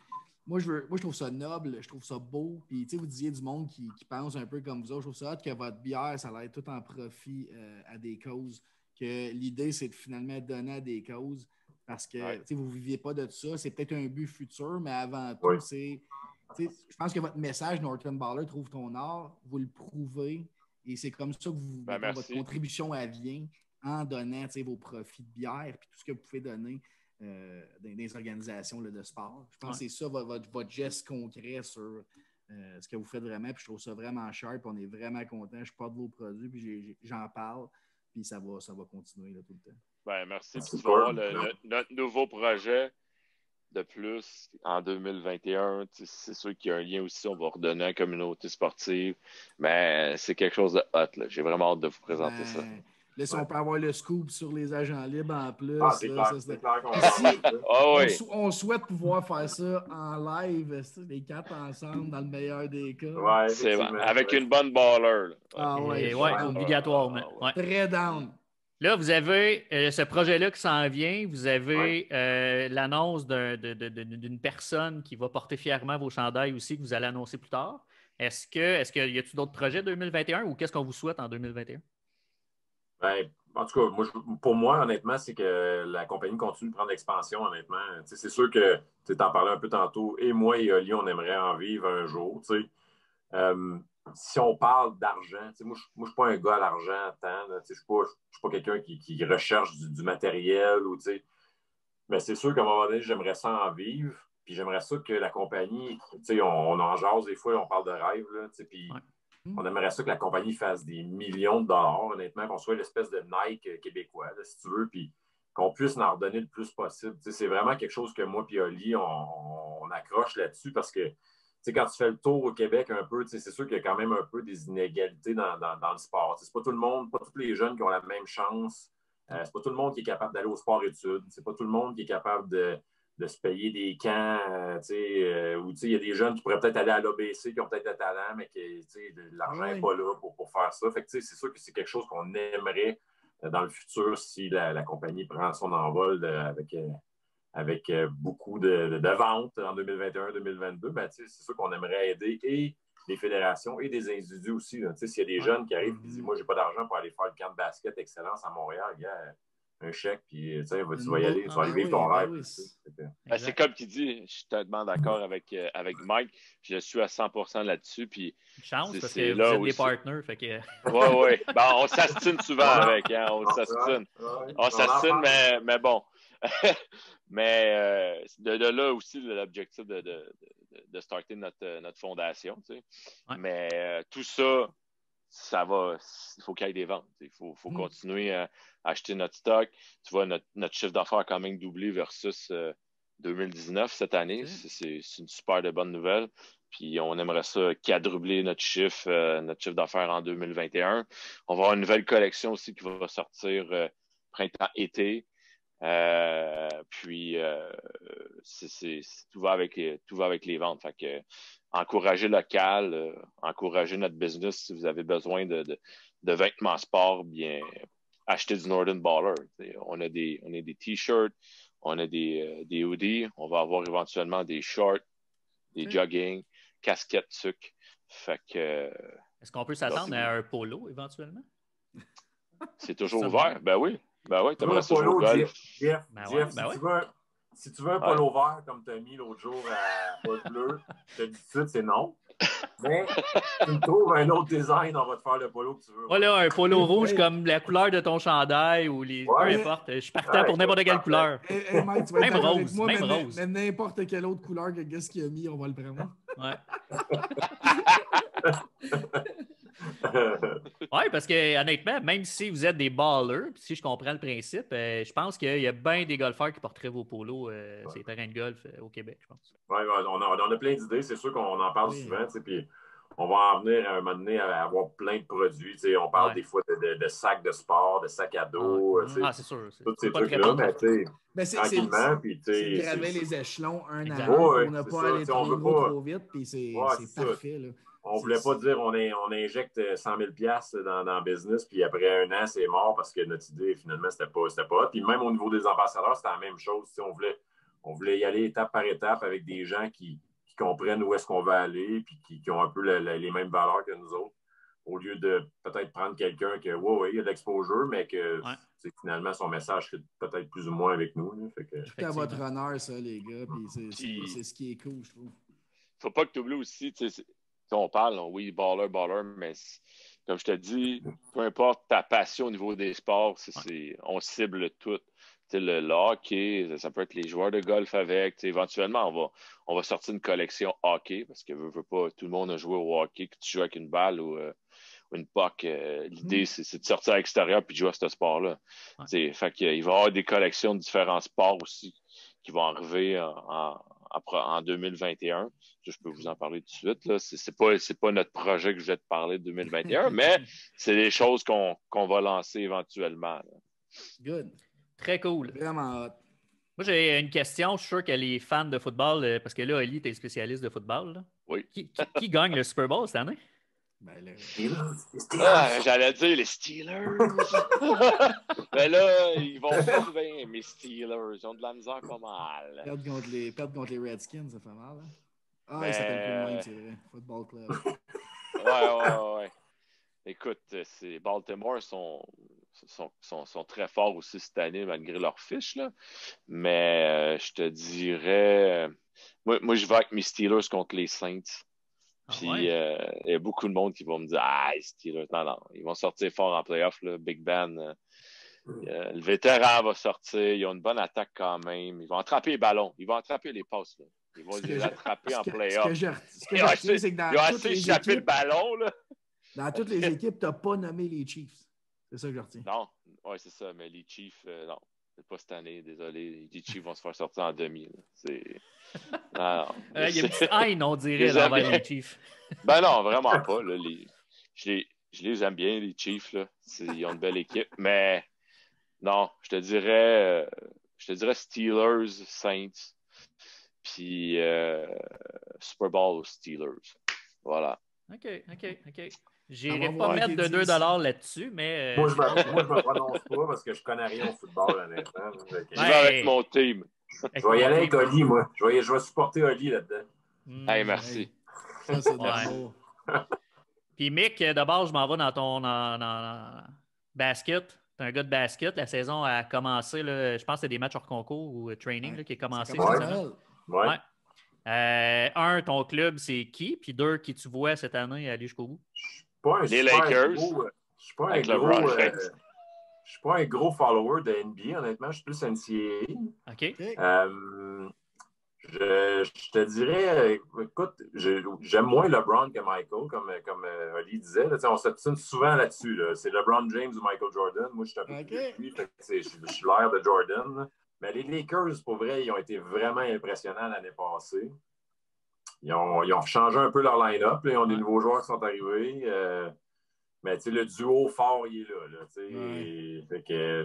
Moi, je trouve ça noble, je trouve ça beau. Puis, tu sais, vous disiez du monde qui pense un peu comme vous autres. Je trouve ça hot que votre bière, ça l'aide tout en profit à des causes. Que l'idée, c'est de finalement donner à des causes. Parce que, tu sais, vous ne viviez pas de ça. C'est peut-être un but futur, mais avant tout, c'est... Je pense que votre message, Norton Baller, trouve ton art, vous le prouvez. Et c'est comme ça que votre contribution vient en donnant vos profits de bière et tout ce que vous pouvez donner dans des organisations là, de sport. Je pense que c'est ça votre geste concret sur ce que vous faites vraiment. Puis je trouve ça vraiment cher. Puis on est vraiment content. Je porte vos produits. Puis j'en parle. Puis ça va continuer là, tout le temps. Ben, merci. Puis tu vas voir notre nouveau projet de plus en 2021. C'est sûr qu'il y a un lien aussi. On va redonner à la communauté sportive. Mais c'est quelque chose de hot. Là. J'ai vraiment hâte de vous présenter ça. Là, si on peut avoir le scoop sur les agents libres en plus. C'est clair qu'on on souhaite pouvoir faire ça en live, les 4 ensemble, dans le meilleur des cas. Ouais, c'est avec une bonne baller. Obligatoirement. Très down. Là, vous avez ce projet-là qui s'en vient. Vous avez l'annonce d'une personne qui va porter fièrement vos chandails aussi, que vous allez annoncer plus tard. Est-ce qu'il y a-t-il d'autres projets 2021 ou qu'est-ce qu'on vous souhaite en 2021? Ben, en tout cas, pour moi, honnêtement, c'est que la compagnie continue de prendre l'expansion, honnêtement. C'est sûr que tu en parlais un peu tantôt, et moi et Oli, on aimerait en vivre un jour. Si on parle d'argent, moi, je ne suis pas un gars à l'argent tant. Je ne suis pas quelqu'un qui recherche du matériel. Mais c'est sûr qu'à un moment donné, j'aimerais ça en vivre. Puis j'aimerais ça que la compagnie, on en jase des fois, on parle de rêve. Puis on aimerait ça que la compagnie fasse des millions de dollars, honnêtement, qu'on soit l'espèce de Nike québécois, là, si tu veux, puis qu'on puisse en redonner le plus possible. C'est vraiment quelque chose que moi et Oli, on accroche là-dessus parce que quand tu fais le tour au Québec un peu, c'est sûr qu'il y a quand même un peu des inégalités dans le sport. C'est pas tout le monde, pas tous les jeunes qui ont la même chance. C'est pas tout le monde qui est capable d'aller au sport-études. C'est pas tout le monde qui est capable de se payer des camps, où il y a des jeunes qui pourraient peut-être aller à l'ABC, qui ont peut-être le talent, mais que l'argent n'est pas là pour faire ça. Fait que c'est sûr que c'est quelque chose qu'on aimerait dans le futur si la compagnie prend son envol avec beaucoup de ventes en 2021-2022. Ben, c'est sûr qu'on aimerait aider et les fédérations et des individus aussi. S'il y a des jeunes qui arrivent et qui disent « Moi, j'ai pas d'argent pour aller faire le camp de basket Excellence à Montréal. » un chèque, puis tu vas y aller, tu vas aller vivre ton rêve. C'est comme tu dis, je suis totalement d'accord avec Mike. Je suis à 100% là-dessus. Puis chance, parce que vous êtes des partners. Fait que... Oui. Ben, on s'astine souvent avec. Hein, on s'astine. On s'astine, mais bon. Mais de là aussi, l'objectif de starter notre fondation. Mais tout ça, ça va, il faut qu'il y ait des ventes. Il faut continuer à acheter notre stock. Tu vois, notre chiffre d'affaires a quand même doublé versus 2019 cette année. C'est une super de bonne nouvelle. Puis on aimerait ça quadrupler notre chiffre d'affaires en 2021. On va avoir une nouvelle collection aussi qui va sortir printemps-été. Puis tout va avec les ventes. Fait que encourager local, encourager notre business si vous avez besoin de vêtements sport, bien acheter du Northern Baller. On a des t-shirts, on a des hoodies, on va avoir éventuellement des shorts, des jogging, casquettes sucre. Fait que est-ce qu'on peut s'attendre à un polo éventuellement? C'est toujours ouvert, ben oui. Ben oui, t'aimerais ça jouer au golf. Jeff, si tu veux un polo vert comme tu as mis l'autre jour à Haute Bleu, je te dis tout de suite, c'est non. Mais tu me trouves un autre design, on va te faire le polo que tu veux. Voilà, un polo rouge comme la couleur de ton chandail ou peu importe. Je suis partant pour n'importe quelle couleur. Mike, tu vas même rose, moi, même rose. Mais n'importe quelle autre couleur que qu'est-ce qu'il a mis, on va le prendre. Ouais. Oui, parce que honnêtement, même si vous êtes des ballers, si je comprends le principe, je pense qu'il y a bien des golfeurs qui porteraient vos polos sur les terrains de golf au Québec, je pense. Oui, on a plein d'idées, c'est sûr qu'on en parle souvent, puis on va en venir à un moment donné à avoir plein de produits. On parle des fois de sacs de sport, de sacs à dos. C'est sûr. Tous ces trucs-là, mais tranquillement. C'est graver les échelons un à un. On n'a pas aller trop vite, puis c'est parfait. Là. On ne voulait pas dire on injecte 100 000 $ dans le business, puis après un an, c'est mort parce que notre idée, finalement, c'était pas. Puis même au niveau des ambassadeurs, c'était la même chose. On voulait y aller étape par étape avec des gens qui comprennent où est-ce qu'on va aller, puis qui ont un peu les mêmes valeurs que nous autres, au lieu de peut-être prendre quelqu'un qui il y a de l'exposure, mais que finalement, son message est peut-être plus ou moins avec nous. Là. Fait que... Tout à votre honneur, ça, les gars, puis c'est ce qui est cool, je trouve. Faut pas que tu oublies aussi, on parle, oui, baller, mais comme je te dis, peu importe ta passion au niveau des sports, on cible tout. Le hockey, ça peut être les joueurs de golf avec. Éventuellement, on va sortir une collection hockey parce que veut pas, tout le monde a joué au hockey, que tu joues avec une balle ou une puck. L'idée, c'est de sortir à l'extérieur et de jouer à ce sport-là. Fait qu'il va y avoir des collections de différents sports aussi qui vont arriver en 2021. Je peux vous en parler tout de suite. Là. C'est pas notre projet que je vais te parler de 2021, mais c'est des choses qu'on va lancer éventuellement. Là. Good. Très cool. Vraiment hot. Moi, j'ai une question. Je suis sûr que les fans de football, parce que là, Oli, tu es spécialiste de football. Là. Oui. Qui gagne le Super Bowl cette année? Ben, les Steelers. J'allais dire les Steelers. Mais là, ils vont pas bien, mes Steelers. Ils ont de la misère pas mal. Perdre contre les Redskins, ça fait mal. Hein? Ah, ils s'appellent plus de même, c'est vrai. Football Club. Ouais. Écoute, Baltimore sont très forts aussi cette année, malgré leur fiche. Là. Mais je te dirais... moi, je vais avec mes Steelers contre les Saints. Puis, il y a beaucoup de monde qui vont me dire « Ah, les Steelers, non, ils vont sortir fort en playoff, là, Big Ben. Le vétéran va sortir, ils ont une bonne attaque quand même. Ils vont attraper les ballons, ils vont attraper les passes. Là. Ils vont les attraper en playoff. Ce que j'ai remarqué, c'est que dans toutes les échappé équipes, le ballon, là. Dans toutes les équipes, tu n'as pas nommé les Chiefs. C'est ça que je retiens. Non, c'est ça, mais les Chiefs, non. C'est pas cette année, désolé. Les Chiefs vont se faire sortir en demi. Là. C'est... Non. Il y a une petite haine, on dirait, envers les Chiefs. Ben non, vraiment pas. Là, je les aime bien, les Chiefs. Là. Ils ont une belle équipe. Mais non, je te dirais Steelers, Saints, puis Super Bowl aux Steelers. Voilà. OK. J'irai pas mettre de 2 $ là-dessus, mais... Moi, je me prononce pas parce que je connais rien au football, honnêtement. Je vais avec mon team. Je vais y aller avec Oli, moi. Je vais supporter Oli là-dedans. Hey, merci. Ça, c'est d'amour. Puis Mick, d'abord, je m'en vais dans ton basket. Tu es un gars de basket. La saison a commencé, là, je pense que c'est des matchs hors concours ou training là, qui a commencé. Un, ton club, c'est qui? Puis deux, qui tu vois cette année aller jusqu'au bout? Les Lakers. Je suis pas un gros follower de NBA, honnêtement. Je suis plus NCAA. OK. Je te dirais, écoute, j'aime moins LeBron que Michael, comme Oli disait. Là, on s'obstine souvent là-dessus. Là. C'est LeBron James ou Michael Jordan. Moi, je suis un peu plus lui, je suis l'air de Jordan. Là. Mais les Lakers, pour vrai, ils ont été vraiment impressionnants l'année passée. Ils ont changé un peu leur line-up. Là. Ils ont des nouveaux joueurs qui sont arrivés. Mais le duo fort, il est là. Fait que,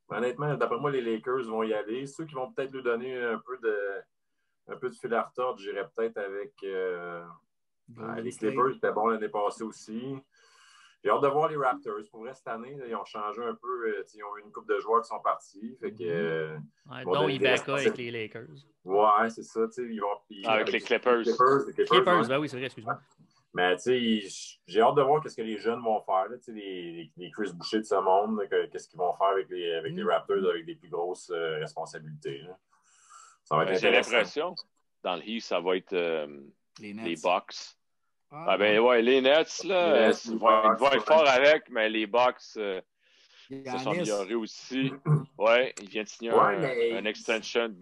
honnêtement, d'après moi, les Lakers vont y aller. Ceux qui vont peut-être lui donner un peu de fil à retordre, j'irais peut-être avec les Clippers, c'était bon l'année passée aussi. J'ai hâte de voir les Raptors. Pour vrai, cette année, là, ils ont changé un peu. Ils ont eu une couple de joueurs qui sont partis. Fait que, dont Ibaka avec les Lakers. Ouais, c'est ça. Avec les Clippers. Clippers, ben oui, c'est vrai, excuse-moi. Mais j'ai hâte de voir ce que les jeunes vont faire. Là, les Chris Boucher de ce monde, qu'est-ce qu'ils vont faire avec les Raptors avec des plus grosses responsabilités. Là. Ça va être j'ai l'impression, dans le Heat, ça va être les Bucks. Les Nets, là, ils vont être forts avec, mais les Bucks se sont améliorés aussi. Ouais, ils viennent de signer un extension.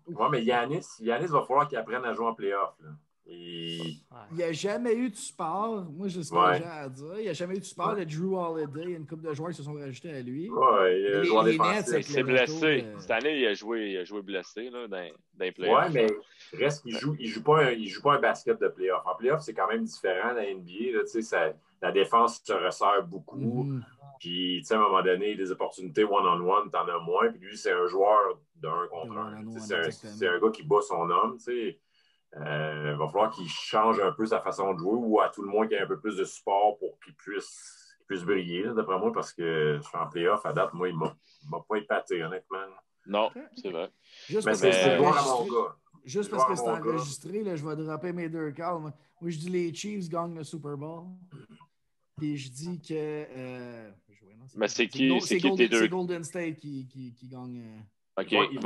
Ouais, mais Giannis, va falloir qu'il apprenne à jouer en playoff. Là. Il n'y a jamais eu de support. Moi, j'ai ce que j'ai à dire. Il n'y a jamais eu de support de Drew Holiday. Il y a une couple de joueurs qui se sont rajoutés à lui. Les Nets, il s'est blessé. Cette année, il a joué blessé là, dans les playoffs. Ouais, mais reste qu'il joue pas un basket de playoff. En playoff, c'est quand même différent dans la NBA. Là, la défense se resserre beaucoup. Puis, à un moment donné, des opportunités one-on-one, t'en as moins. Puis lui, c'est un joueur d'un contre un. C'est un gars qui bat son homme. va falloir qu'il change un peu sa façon de jouer ou à tout le moins qu'il y ait un peu plus de support pour qu'il puisse briller, là, d'après moi, parce que en playoff, à date, moi, il m'a pas épaté, honnêtement. Non, c'est vrai. Juste Mais parce que c'est le joueur à mon gars. Juste parce que c'est enregistré, là, je vais dropper mes deux calls. Moi, je dis les Chiefs gagnent le Super Bowl. Puis je dis que. Mais c'est qui tes deux? C'est Golden State qui gagne. OK. Ils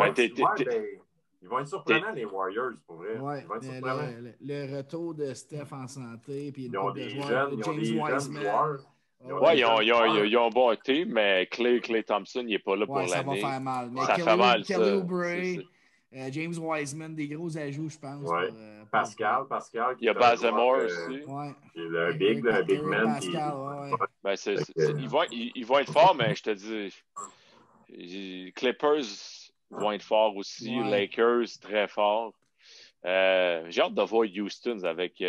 vont être surprenants, les Warriors, pour vrai. Ouais, ils vont être surprenants. le retour de Steph en santé, puis une ils ont couple de des joueurs, jeunes, James ils ont des Wiseman. jeunes joueurs. Oui, ils ont un bon team, mais Clay Thompson, il n'est pas là pour l'année. Ça va faire mal. Mais ça fait mal, Kelly Oubre, James Wiseman, des gros ajouts, je pense. Ouais. Pascal. Il y a Bazemore aussi. Ouais. Le big man. Pascal, Ben, ils vont être forts, mais je te dis, Clippers vont être forts aussi. Ouais. Lakers, très forts. J'ai hâte de voir Houston avec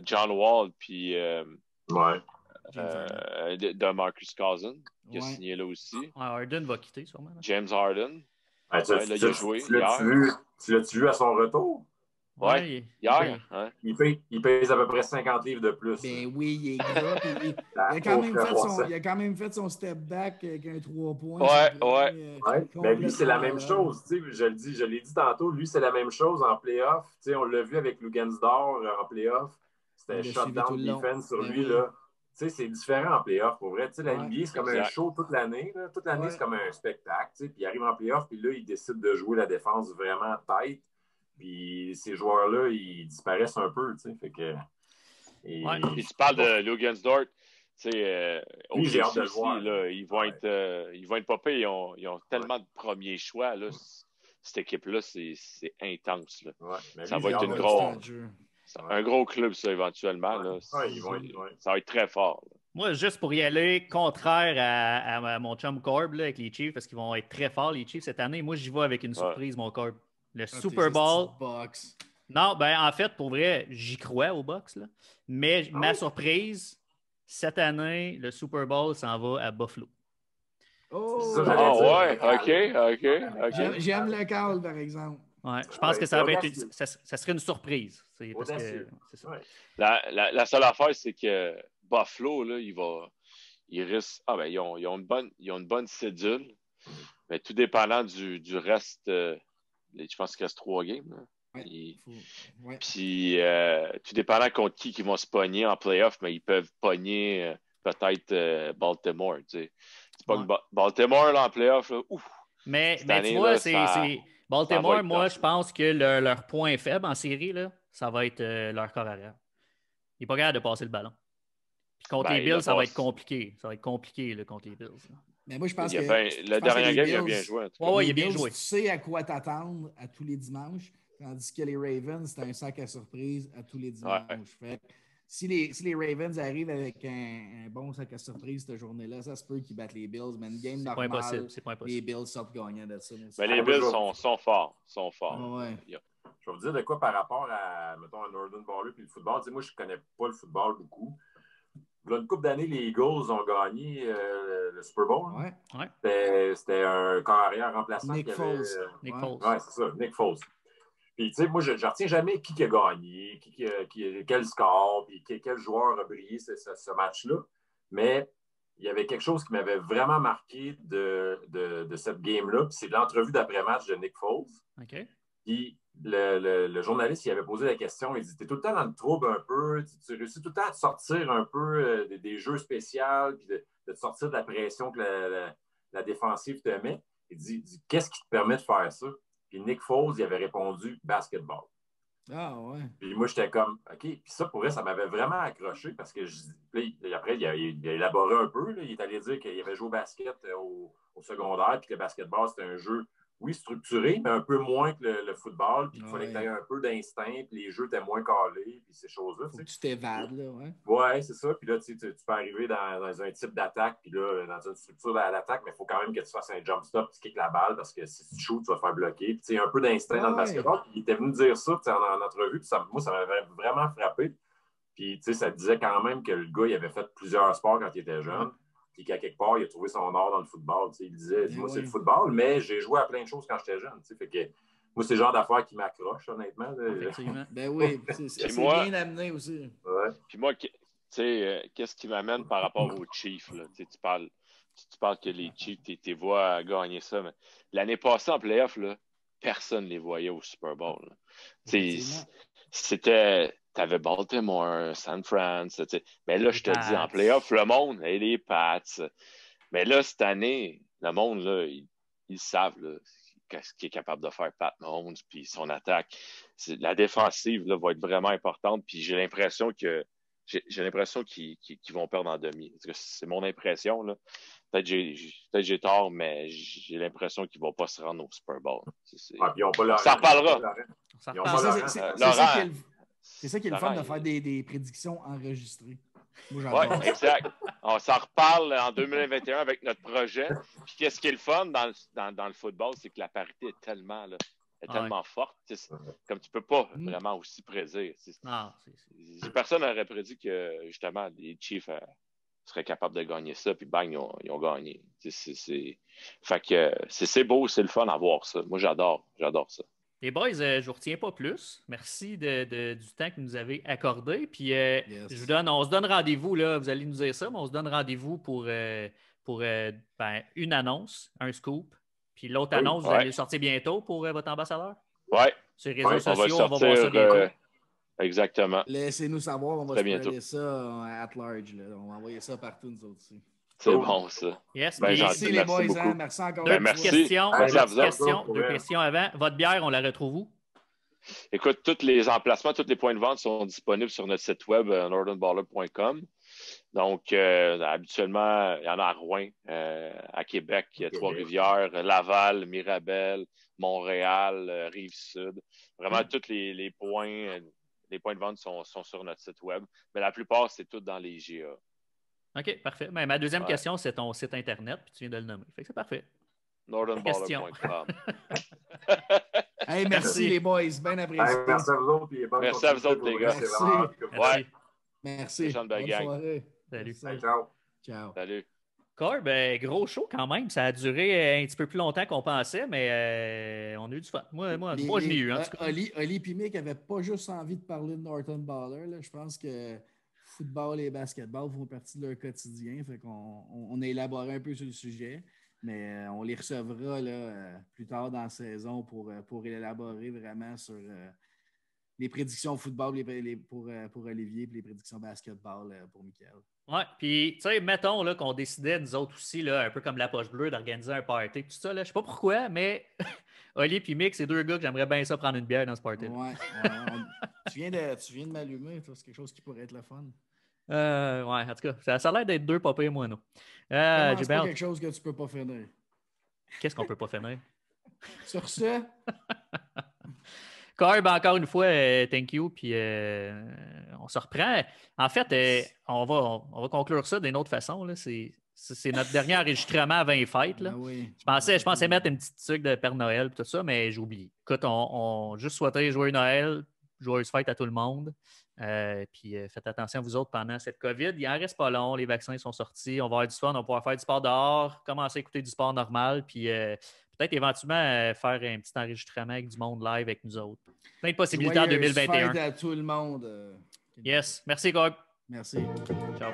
John Wall puis de Marcus Cousins qui a signé là aussi. Harden va quitter sûrement. James Harden. Il a joué hier. Tu l'as-tu vu à son retour? Oui, hier. Il pèse à peu près 50 livres de plus. Ben oui, il est gras. Il a quand même fait son step back avec un 3 points. Mais lui, c'est la même chose. Je l'ai dit tantôt, lui, c'est la même chose en playoff. On l'a vu avec Lugansdor en playoff. C'était shutdown defense sur lui. Là. C'est différent en playoff, pour vrai. La NBA, c'est comme un show toute l'année. Toute l'année, c'est comme un spectacle. Puis il arrive en playoff, puis là, il décide de jouer la défense vraiment tight. Puis ces joueurs-là, ils disparaissent un peu. Fait que, puis tu parles de Lugansdort. Lui, j'ai hâte de le voir. Là, ils vont être pas pires. Ils ont tellement de premiers choix. Là. Cette équipe-là, c'est intense. Là. Ça va être un gros club, ça, éventuellement. Là. Ça va être très fort. Là. Moi, juste pour y aller, contraire à mon chum Corb là, avec les Chiefs, parce qu'ils vont être très forts, les Chiefs, cette année, moi, j'y vais avec une surprise, mon Corb. Le Super Bowl. Non, ben en fait, pour vrai, j'y crois au Bucks. Là. Mais ma surprise, cette année, le Super Bowl s'en va à Buffalo. OK. J'aime le call, par exemple. Ouais, je pense que ça serait une surprise. Parce que, c'est ça. La seule affaire, c'est que Buffalo, là, ils risquent. Ils ont une bonne cédule, mais tout dépendant du reste. Je pense qu'il reste 3 games. Puis, tout dépendant contre qui vont se pogner en playoff, mais ils peuvent pogner peut-être Baltimore. Tu pognes Baltimore là, en playoff. Là, mais tu vois, c'est Baltimore, moi, je pense que leur point faible en série, là, ça va être leur corps arrière. Il n'est pas capable de passer le ballon. Puis contre les Bills, ça va être compliqué. Ça va être compliqué là, contre les Bills. Là. Mais moi, je pense que. Le dernier game, il a bien joué. Oui, il a bien joué. Tu sais à quoi t'attendre à tous les dimanches, tandis que les Ravens, c'est un sac à surprise à tous les dimanches. Fait, si les Ravens arrivent avec un bon sac à surprise cette journée-là, ça se peut qu'ils battent les Bills, mais une game normale, c'est pas impossible. Les Bills sortent gagnants de ça. Mais les Bills sont forts. Je vais vous dire de quoi par rapport à, mettons, à Northern Baller et le football. Moi, je ne connais pas le football beaucoup. Il y a une couple d'années, les Eagles ont gagné le Super Bowl. C'était un corps arrière remplaçant. Nick Foles. Oui, c'est ça, Nick Foles. Puis, tu sais, moi, je ne retiens jamais qui a gagné, quel score, puis quel joueur a brillé ce match-là. Mais il y avait quelque chose qui m'avait vraiment marqué de cette game-là. Puis c'est l'entrevue d'après-match de Nick Foles. Puis le journaliste, il avait posé la question, il dit, t'es tout le temps dans le trouble un peu, tu réussis tout le temps à te sortir un peu des jeux spéciaux, puis de te sortir de la pression que la défensive te met. Il dit, qu'est-ce qui te permet de faire ça? Puis Nick Foles, il avait répondu, basketball. Ah ouais. Puis moi, j'étais comme, OK. Puis ça, pour vrai, ça m'avait vraiment accroché parce que après, il a élaboré un peu. Là. Il est allé dire qu'il avait joué au basket au secondaire, puis que le basketball, c'était un jeu, oui, structuré, mais un peu moins que le football. Puis il fallait que tu aies un peu d'instinct, puis les jeux étaient moins calés, puis ces choses-là. Faut que tu t'évades, là, ouais. Ouais, c'est ça. Puis là, tu peux arriver dans un type d'attaque, puis là, dans une structure d'attaque, mais il faut quand même que tu fasses un jump stop, tu kicks la balle, parce que si tu shoots, tu vas te faire bloquer. Puis tu sais, un peu d'instinct dans le basketball. Puis il était venu dire ça en entrevue, puis moi, ça m'avait vraiment frappé. Puis, tu sais, ça disait quand même que le gars, il avait fait plusieurs sports quand il était jeune. Puis qu'à quelque part, il a trouvé son art dans le football. Il disait, moi, c'est le football, mais j'ai joué à plein de choses quand j'étais jeune. Fait que Moi, c'est le genre d'affaires qui m'accroche, honnêtement. Effectivement. Ben oui, c'est moi, bien amené aussi. Ouais. Puis moi, qu'est-ce qui m'amène par rapport aux Chiefs? Là? Tu parles que les Chiefs, tu vois gagner ça. Mais l'année passée, en playoff, là, personne ne les voyait au Super Bowl. C'était... T'avais Baltimore, San Fran, mais là, je te dis, en playoff, le monde, et les Pats. Mais là, cette année, le monde, là, ils savent là, ce qu'il est capable de faire Pat Mahomes, puis son attaque. La défensive là, va être vraiment importante, puis j'ai l'impression qu'ils vont perdre en demi. C'est mon impression. Là. Peut-être que j'ai tort, mais j'ai l'impression qu'ils ne vont pas se rendre au Super Bowl. On s'en reparlera. C'est ça qui est le fun de faire des prédictions enregistrées. Oui, exact. On s'en reparle en 2021 avec notre projet. Puis qu'est-ce qui est le fun dans le football, c'est que la parité est tellement forte. Comme tu ne peux pas vraiment aussi prédire. Personne n'aurait prédit que justement les Chiefs seraient capables de gagner ça, puis bang, ils ont gagné. Fait que c'est beau, c'est le fun à voir ça. Moi, j'adore ça. Les boys, je ne vous retiens pas plus. Merci du temps que vous nous avez accordé. Puis on se donne rendez-vous, là, vous allez nous dire ça, mais on se donne rendez-vous pour une annonce, un scoop. Puis l'autre annonce, vous allez le sortir bientôt pour votre ambassadeur? Oui. Sur les réseaux sociaux, on va voir ça bientôt. Exactement. Laissez-nous savoir, on va spreader ça at large. Là. On va envoyer ça partout, nous autres aussi. C'est bon, ça. Yes, merci les boys. Merci encore. Deux questions avant. Votre bière, on la retrouve où? Écoute, tous les emplacements, tous les points de vente sont disponibles sur notre site web, northernballer.com. Donc, habituellement, il y en a à Rouen, à Québec, Trois-Rivières, Laval, Mirabel, Montréal, Rive-Sud. Vraiment, tous les points de vente sont sur notre site web. Mais la plupart, c'est tout dans les GA. OK, parfait. Mais ma deuxième question, c'est ton site Internet, puis tu viens de le nommer. Fait que c'est parfait. northernballer.com. Hey, merci les boys, bien apprécié. Merci à vous autres. Merci à vous autres, les gars. Merci. Bonne soirée. Salut. Ciao. Salut. Corb, gros show quand même. Ça a duré un petit peu plus longtemps qu'on pensait, mais on a eu du fun. Moi je l'ai eu. En tout cas. Oli et Mick n'avaient pas juste envie de parler de Northern Baller. Là. Je pense que football et basketball font partie de leur quotidien. Fait qu'on a élaboré un peu sur le sujet, mais on les recevra là, plus tard dans la saison pour élaborer vraiment sur les prédictions football pour Olivier et les prédictions basketball pour Michael. Ouais, puis, tu sais, mettons là, qu'on décidait, nous autres aussi, là, un peu comme la Poche Bleue, d'organiser un party, tout ça. Là, je sais pas pourquoi, mais Oli et Mick, c'est deux gars que j'aimerais bien ça prendre une bière dans ce party. Ouais, tu viens de m'allumer, c'est quelque chose qui pourrait être le fun. Ouais, en tout cas, ça a l'air d'être deux papiers moineaux. C'est pas quelque chose que tu peux pas finir. Qu'est-ce qu'on peut pas finir? Sur ce... Corb, encore une fois, thank you. Puis on se reprend. En fait, on va conclure ça d'une autre façon. Là. C'est notre dernier enregistrement avant les fêtes. Là. Ah oui. Je pensais mettre une petite truc de Père Noël et tout ça, mais j'ai oublié. Écoute, on juste souhaiter joyeux Noël, joyeuse fête à tout le monde. Puis faites attention à vous autres pendant cette COVID. Il n'en reste pas long. Les vaccins sont sortis. On va avoir du fun. On va pouvoir faire du sport dehors, commencer à écouter du sport normal. Puis peut-être éventuellement faire un petit enregistrement avec du monde live avec nous autres. Plein de possibilités en 2021. Fête à tout le monde. Yes. Merci, Gog. Merci. Ciao.